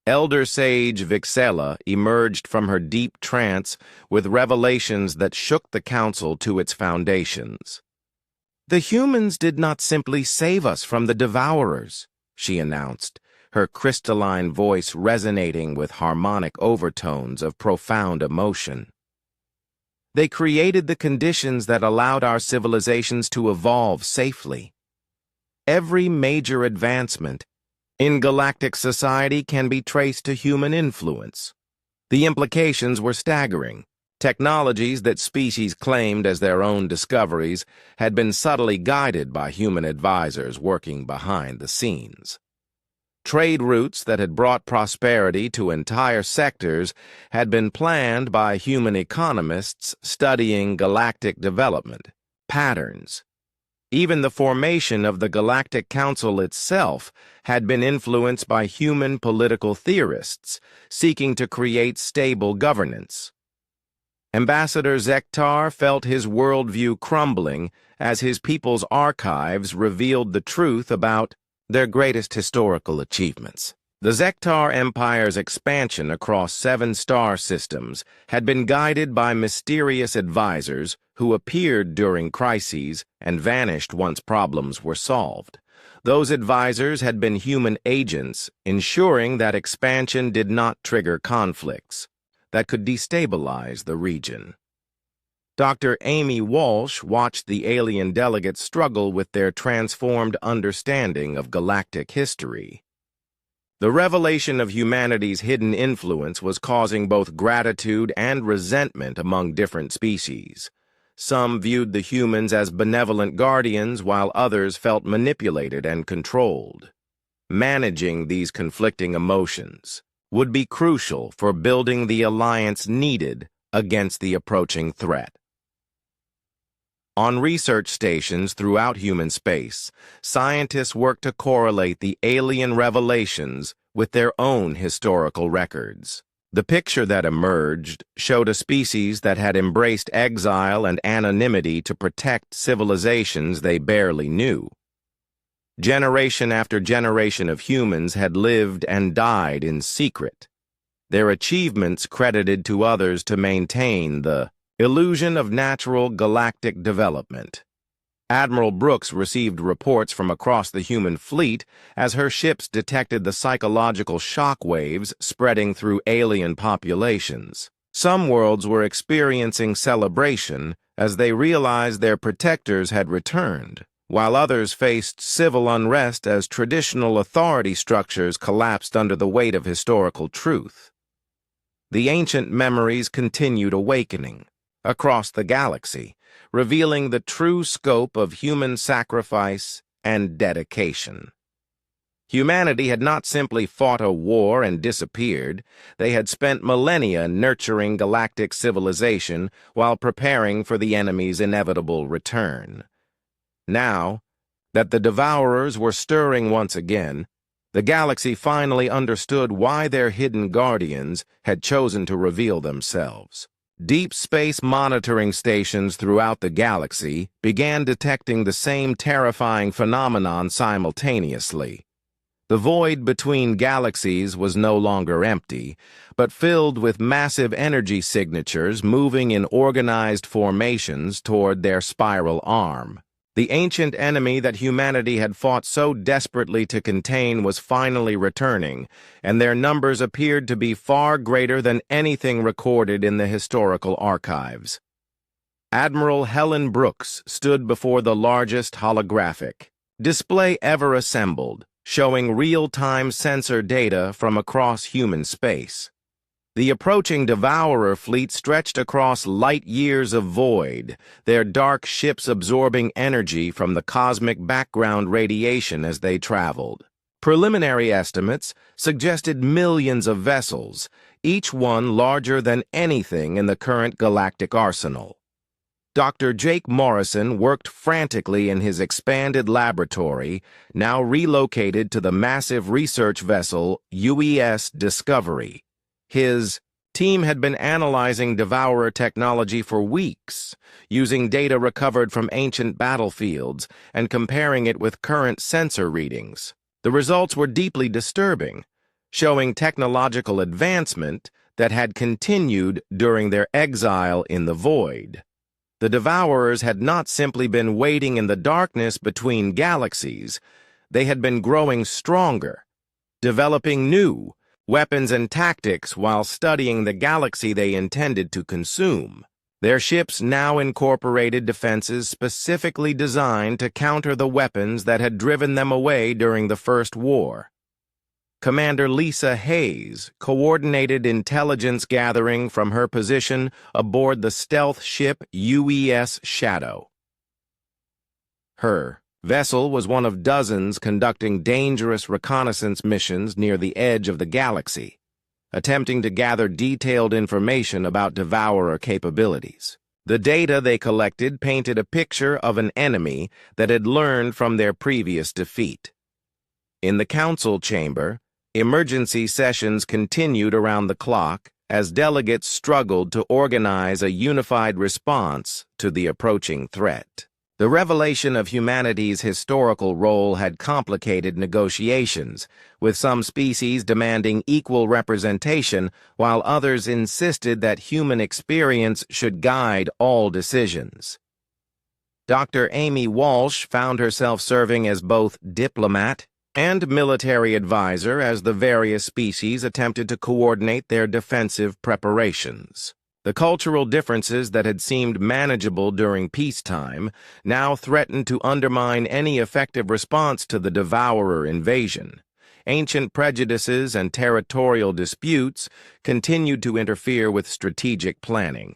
Elder Sage Vixella emerged from her deep trance with revelations that shook the council to its foundations. "The humans did not simply save us from the Devourers," she announced, her crystalline voice resonating with harmonic overtones of profound emotion. "They created the conditions that allowed our civilizations to evolve safely. Every major advancement in galactic society can be traced to human influence. The implications were staggering. Technologies that species claimed as their own discoveries had been subtly guided by human advisors working behind the scenes. Trade routes that had brought prosperity to entire sectors had been planned by human economists studying galactic development patterns. Even the formation of the Galactic Council itself had been influenced by human political theorists seeking to create stable governance. Ambassador Zektar felt his worldview crumbling as his people's archives revealed the truth about their greatest historical achievements. The Zektar Empire's expansion across 7 star systems had been guided by mysterious advisors who appeared during crises and vanished once problems were solved. Those advisors had been human agents, ensuring that expansion did not trigger conflicts that could destabilize the region. Dr. Amy Walsh watched the alien delegates struggle with their transformed understanding of galactic history. The revelation of humanity's hidden influence was causing both gratitude and resentment among different species. Some viewed the humans as benevolent guardians, while others felt manipulated and controlled. Managing these conflicting emotions would be crucial for building the alliance needed against the approaching threat. On research stations throughout human space, scientists worked to correlate the alien revelations with their own historical records. The picture that emerged showed a species that had embraced exile and anonymity to protect civilizations they barely knew. Generation after generation of humans had lived and died in secret, their achievements credited to others to maintain the illusion of natural galactic development. Admiral Brooks received reports from across the human fleet as her ships detected the psychological shock waves spreading through alien populations. Some worlds were experiencing celebration as they realized their protectors had returned, while others faced civil unrest as traditional authority structures collapsed under the weight of historical truth. The ancient memories continued awakening across the galaxy, revealing the true scope of human sacrifice and dedication. Humanity had not simply fought a war and disappeared. They had spent millennia nurturing galactic civilization while preparing for the enemy's inevitable return. Now that the Devourers were stirring once again, the galaxy finally understood why their hidden guardians had chosen to reveal themselves. Deep space monitoring stations throughout the galaxy began detecting the same terrifying phenomenon simultaneously. The void between galaxies was no longer empty, but filled with massive energy signatures moving in organized formations toward their spiral arm. The ancient enemy that humanity had fought so desperately to contain was finally returning, and their numbers appeared to be far greater than anything recorded in the historical archives. Admiral Helen Brooks stood before the largest holographic display ever assembled, showing real-time sensor data from across human space. The approaching Devourer fleet stretched across light years of void, their dark ships absorbing energy from the cosmic background radiation as they traveled. Preliminary estimates suggested millions of vessels, each one larger than anything in the current galactic arsenal. Dr. Jake Morrison worked frantically in his expanded laboratory, now relocated to the massive research vessel UES Discovery. His team had been analyzing Devourer technology for weeks, using data recovered from ancient battlefields and comparing it with current sensor readings. The results were deeply disturbing, showing technological advancement that had continued during their exile in the void. The Devourers had not simply been waiting in the darkness between galaxies, they had been growing stronger, developing new weapons and tactics while studying the galaxy they intended to consume. Their ships now incorporated defenses specifically designed to counter the weapons that had driven them away during the First War. Commander Lisa Hayes coordinated intelligence gathering from her position aboard the stealth ship UES Shadow. Her vessel was one of dozens conducting dangerous reconnaissance missions near the edge of the galaxy, attempting to gather detailed information about Devourer capabilities. The data they collected painted a picture of an enemy that had learned from their previous defeat. In the council chamber, emergency sessions continued around the clock as delegates struggled to organize a unified response to the approaching threat. The revelation of humanity's historical role had complicated negotiations, with some species demanding equal representation while others insisted that human experience should guide all decisions. Dr. Amy Walsh found herself serving as both diplomat and military advisor as the various species attempted to coordinate their defensive preparations. The cultural differences that had seemed manageable during peacetime now threatened to undermine any effective response to the Devourer invasion. Ancient prejudices and territorial disputes continued to interfere with strategic planning.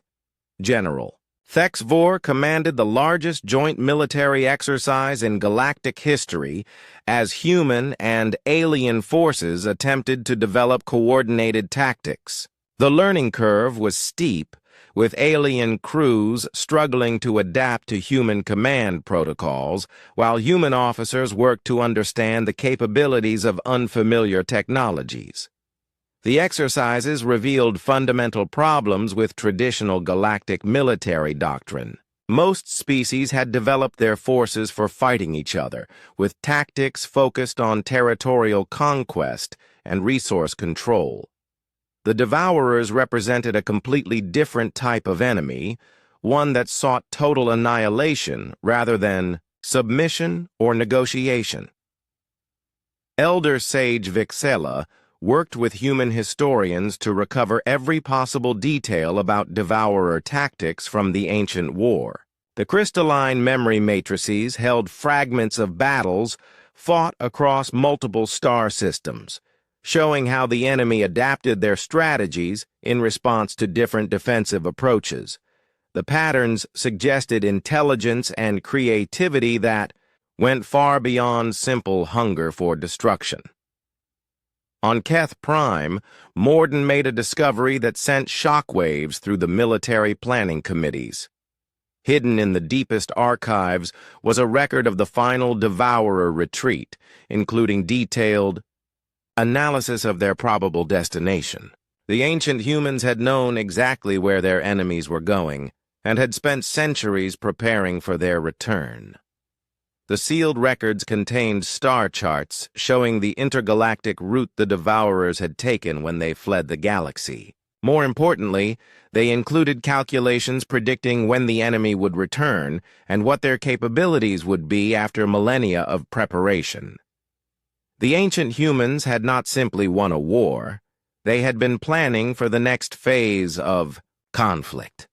General Thex Vor commanded the largest joint military exercise in galactic history as human and alien forces attempted to develop coordinated tactics. The learning curve was steep, with alien crews struggling to adapt to human command protocols, while human officers worked to understand the capabilities of unfamiliar technologies. The exercises revealed fundamental problems with traditional galactic military doctrine. Most species had developed their forces for fighting each other, with tactics focused on territorial conquest and resource control. The Devourers represented a completely different type of enemy, one that sought total annihilation rather than submission or negotiation. Elder Sage Vixella worked with human historians to recover every possible detail about Devourer tactics from the ancient war. The crystalline memory matrices held fragments of battles fought across multiple star systems, showing how the enemy adapted their strategies in response to different defensive approaches. The patterns suggested intelligence and creativity that went far beyond simple hunger for destruction. On Keth Prime, Morden made a discovery that sent shockwaves through the military planning committees. Hidden in the deepest archives was a record of the final Devourer retreat, including detailed analysis of their probable destination. The ancient humans had known exactly where their enemies were going, and had spent centuries preparing for their return. The sealed records contained star charts showing the intergalactic route the Devourers had taken when they fled the galaxy. More importantly, they included calculations predicting when the enemy would return and what their capabilities would be after millennia of preparation. The ancient humans had not simply won a war, they had been planning for the next phase of conflict.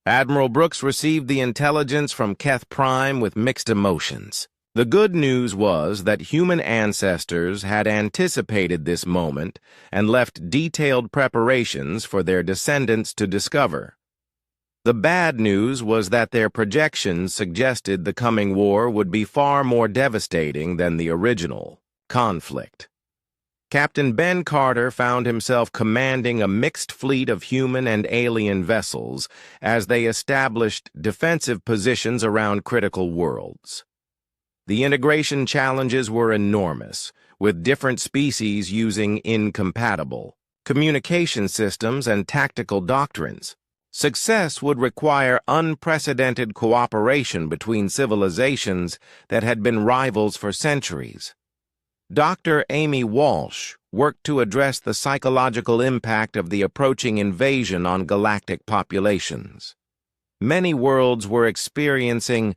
Admiral Brooks received the intelligence from Keth Prime with mixed emotions. The good news was that human ancestors had anticipated this moment and left detailed preparations for their descendants to discover. The bad news was that their projections suggested the coming war would be far more devastating than the original conflict. Captain Ben Carter found himself commanding a mixed fleet of human and alien vessels as they established defensive positions around critical worlds. The integration challenges were enormous, with different species using incompatible communication systems and tactical doctrines. Success would require unprecedented cooperation between civilizations that had been rivals for centuries. Dr. Amy Walsh worked to address the psychological impact of the approaching invasion on galactic populations. Many worlds were experiencing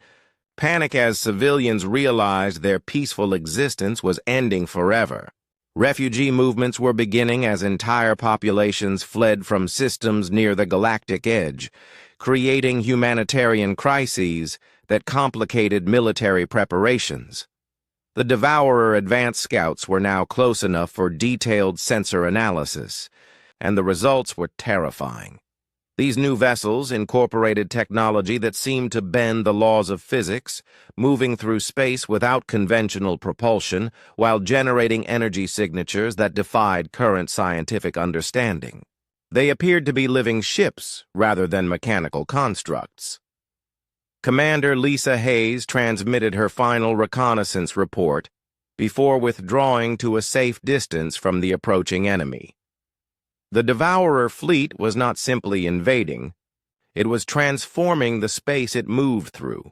panic as civilians realized their peaceful existence was ending forever. Refugee movements were beginning as entire populations fled from systems near the galactic edge, creating humanitarian crises that complicated military preparations. The Devourer advanced scouts were now close enough for detailed sensor analysis, and the results were terrifying. These new vessels incorporated technology that seemed to bend the laws of physics, moving through space without conventional propulsion while generating energy signatures that defied current scientific understanding. They appeared to be living ships rather than mechanical constructs. Commander Lisa Hayes transmitted her final reconnaissance report before withdrawing to a safe distance from the approaching enemy. The Devourer fleet was not simply invading, it was transforming the space it moved through.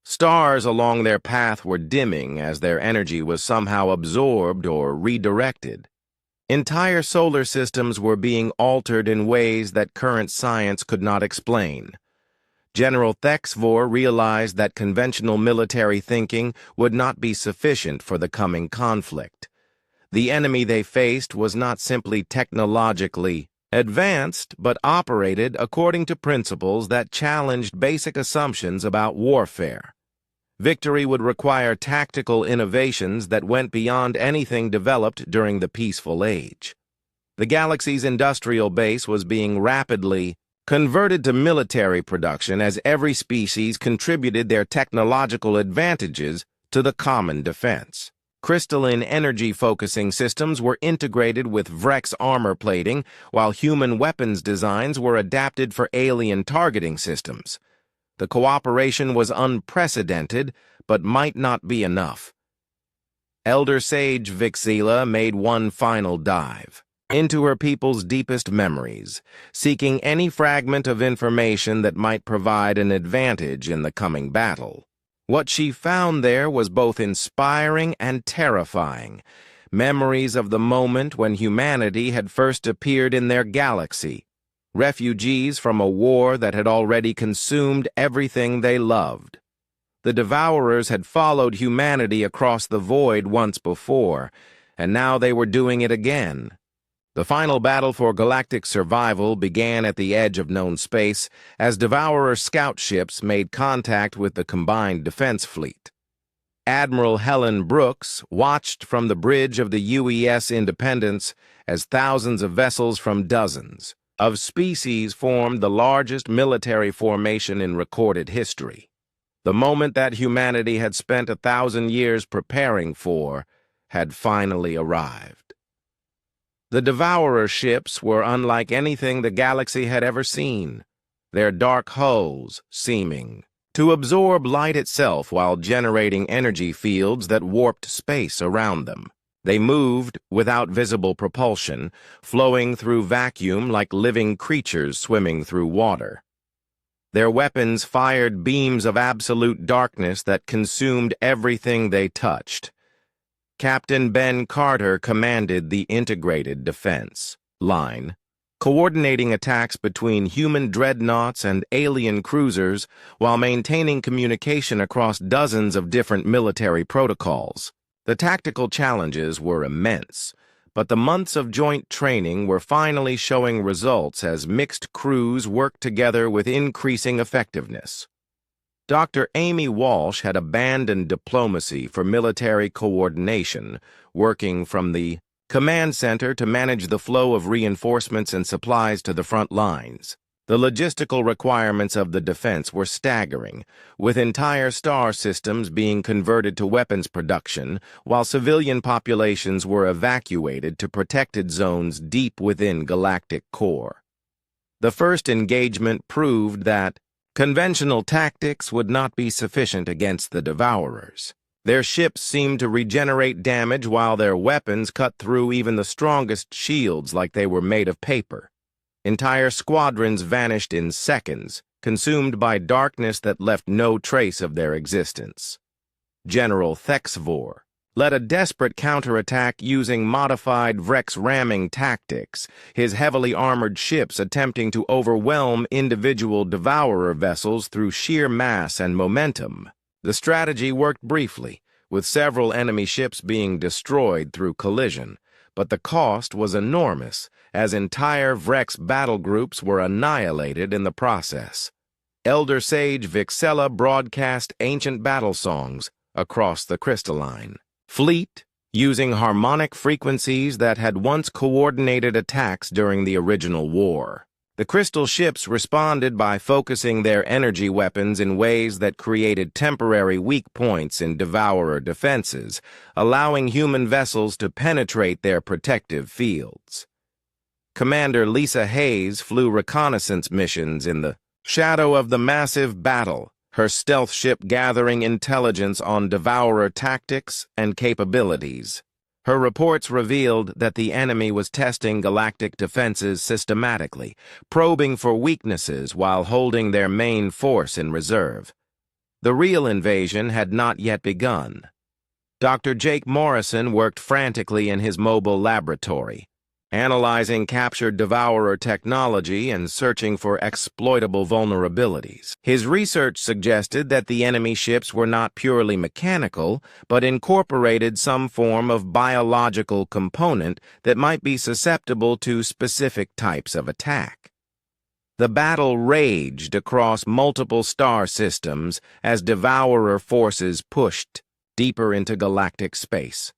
Stars along their path were dimming as their energy was somehow absorbed or redirected. Entire solar systems were being altered in ways that current science could not explain. General Thexvor realized that conventional military thinking would not be sufficient for the coming conflict. The enemy they faced was not simply technologically advanced, but operated according to principles that challenged basic assumptions about warfare. Victory would require tactical innovations that went beyond anything developed during the peaceful age. The galaxy's industrial base was being rapidly converted to military production as every species contributed their technological advantages to the common defense. Crystalline energy-focusing systems were integrated with Vrex armor plating, while human weapons designs were adapted for alien targeting systems. The cooperation was unprecedented, but might not be enough. Elder Sage Vixila made one final dive into her people's deepest memories, seeking any fragment of information that might provide an advantage in the coming battle. What she found there was both inspiring and terrifying, memories of the moment when humanity had first appeared in their galaxy, refugees from a war that had already consumed everything they loved. The Devourers had followed humanity across the void once before, and now they were doing it again. The final battle for galactic survival began at the edge of known space as Devourer scout ships made contact with the combined defense fleet. Admiral Helen Brooks watched from the bridge of the UES Independence as thousands of vessels from dozens of species formed the largest military formation in recorded history. The moment that humanity had spent 1,000 years preparing for had finally arrived. The Devourer ships were unlike anything the galaxy had ever seen, their dark hulls seeming to absorb light itself while generating energy fields that warped space around them. They moved without visible propulsion, flowing through vacuum like living creatures swimming through water. Their weapons fired beams of absolute darkness that consumed everything they touched. Captain Ben Carter commanded the integrated defense line, coordinating attacks between human dreadnoughts and alien cruisers while maintaining communication across dozens of different military protocols. The tactical challenges were immense, but the months of joint training were finally showing results as mixed crews worked together with increasing effectiveness. Dr. Amy Walsh had abandoned diplomacy for military coordination, working from the command center to manage the flow of reinforcements and supplies to the front lines. The logistical requirements of the defense were staggering, with entire star systems being converted to weapons production, while civilian populations were evacuated to protected zones deep within galactic core. The first engagement proved that conventional tactics would not be sufficient against the Devourers. Their ships seemed to regenerate damage while their weapons cut through even the strongest shields like they were made of paper. Entire squadrons vanished in seconds, consumed by darkness that left no trace of their existence. General Thexvor led a desperate counterattack using modified Vrex ramming tactics, his heavily armored ships attempting to overwhelm individual Devourer vessels through sheer mass and momentum. The strategy worked briefly, with several enemy ships being destroyed through collision, but the cost was enormous, as entire Vrex battle groups were annihilated in the process. Elder Sage Vixella broadcast ancient battle songs, across the crystalline fleet, using harmonic frequencies that had once coordinated attacks during the original war. The crystal ships responded by focusing their energy weapons in ways that created temporary weak points in Devourer defenses, allowing human vessels to penetrate their protective fields. Commander Lisa Hayes flew reconnaissance missions in the shadow of the massive battle, her stealth ship gathering intelligence on Devourer tactics and capabilities. Her reports revealed that the enemy was testing galactic defenses systematically, probing for weaknesses while holding their main force in reserve. The real invasion had not yet begun. Dr. Jake Morrison worked frantically in his mobile laboratory, analyzing captured Devourer technology and searching for exploitable vulnerabilities. His research suggested that the enemy ships were not purely mechanical, but incorporated some form of biological component that might be susceptible to specific types of attack. The battle raged across multiple star systems as Devourer forces pushed deeper into galactic space.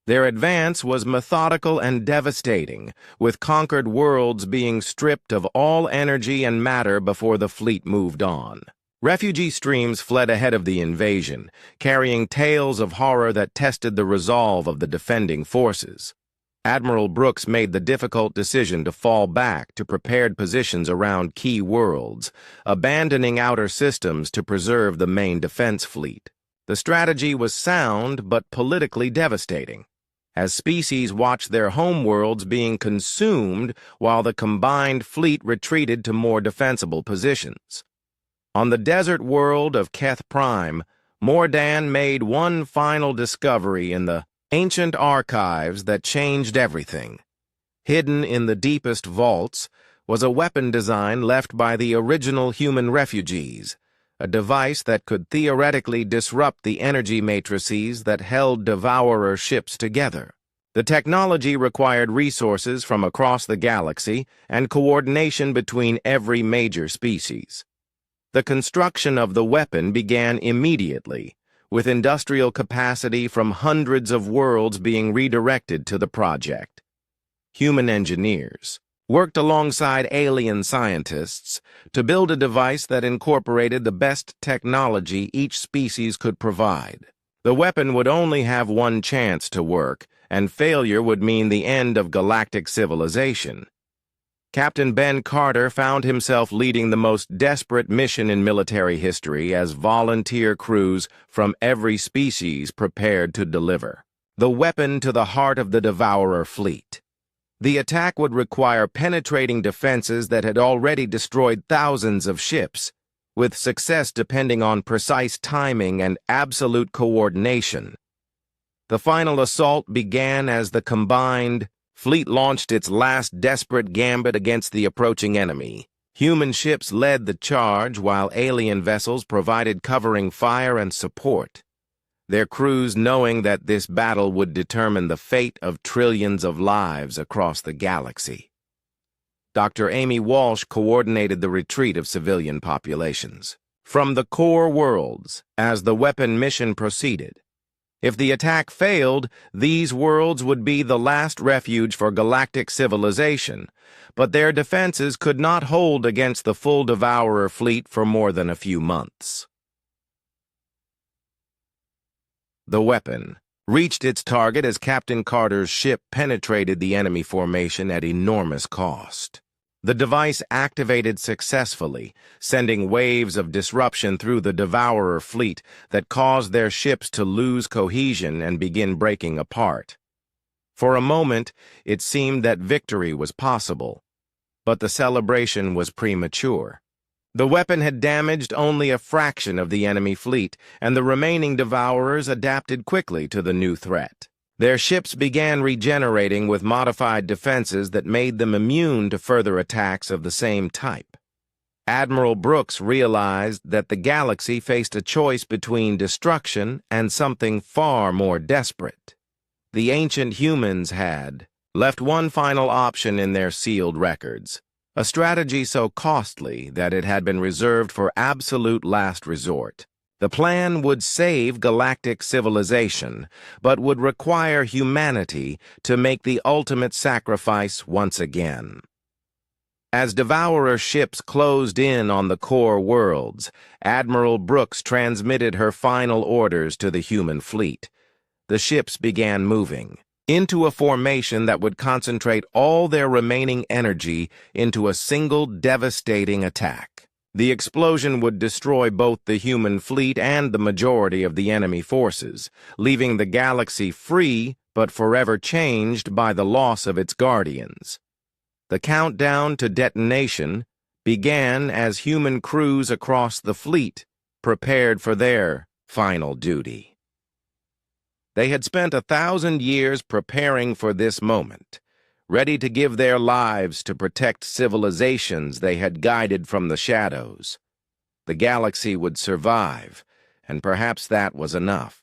Their advance was methodical and devastating, with conquered worlds being stripped of all energy and matter before the fleet moved on. Refugee streams fled ahead of the invasion, carrying tales of horror that tested the resolve of the defending forces. Admiral Brooks made the difficult decision to fall back to prepared positions around key worlds, abandoning outer systems to preserve the main defense fleet. The strategy was sound but politically devastating, as species watched their homeworlds being consumed while the combined fleet retreated to more defensible positions. On the desert world of Keth Prime, Mordan made one final discovery in the ancient archives that changed everything. Hidden in the deepest vaults was a weapon design left by the original human refugees, a device that could theoretically disrupt the energy matrices that held Devourer ships together. The technology required resources from across the galaxy and coordination between every major species. The construction of the weapon began immediately, with industrial capacity from hundreds of worlds being redirected to the project. Human engineers worked alongside alien scientists to build a device that incorporated the best technology each species could provide. The weapon would only have one chance to work, and failure would mean the end of galactic civilization. Captain Ben Carter found himself leading the most desperate mission in military history as volunteer crews from every species prepared to deliver the weapon to the heart of the Devourer fleet. The attack would require penetrating defenses that had already destroyed thousands of ships, with success depending on precise timing and absolute coordination. The final assault began as the combined fleet launched its last desperate gambit against the approaching enemy. Human ships led the charge while alien vessels provided covering fire and support, their crews knowing that this battle would determine the fate of trillions of lives across the galaxy. Dr. Amy Walsh coordinated the retreat of civilian populations from the core worlds as the weapon mission proceeded. If the attack failed, these worlds would be the last refuge for galactic civilization, but their defenses could not hold against the full Devourer fleet for more than a few months. The weapon reached its target as Captain Carter's ship penetrated the enemy formation at enormous cost. The device activated successfully, sending waves of disruption through the Devourer fleet that caused their ships to lose cohesion and begin breaking apart. For a moment, it seemed that victory was possible, but the celebration was premature. The weapon had damaged only a fraction of the enemy fleet, and the remaining Devourers adapted quickly to the new threat. Their ships began regenerating with modified defenses that made them immune to further attacks of the same type. Admiral Brooks realized that the galaxy faced a choice between destruction and something far more desperate. The ancient humans had left one final option in their sealed records, a strategy so costly that it had been reserved for absolute last resort. The plan would save galactic civilization, but would require humanity to make the ultimate sacrifice once again. As Devourer ships closed in on the core worlds, Admiral Brooks transmitted her final orders to the human fleet. The ships began moving into a formation that would concentrate all their remaining energy into a single devastating attack. The explosion would destroy both the human fleet and the majority of the enemy forces, leaving the galaxy free but forever changed by the loss of its guardians. The countdown to detonation began as human crews across the fleet prepared for their final duty. They had spent 1,000 years preparing for this moment, ready to give their lives to protect civilizations they had guided from the shadows. The galaxy would survive, and perhaps that was enough.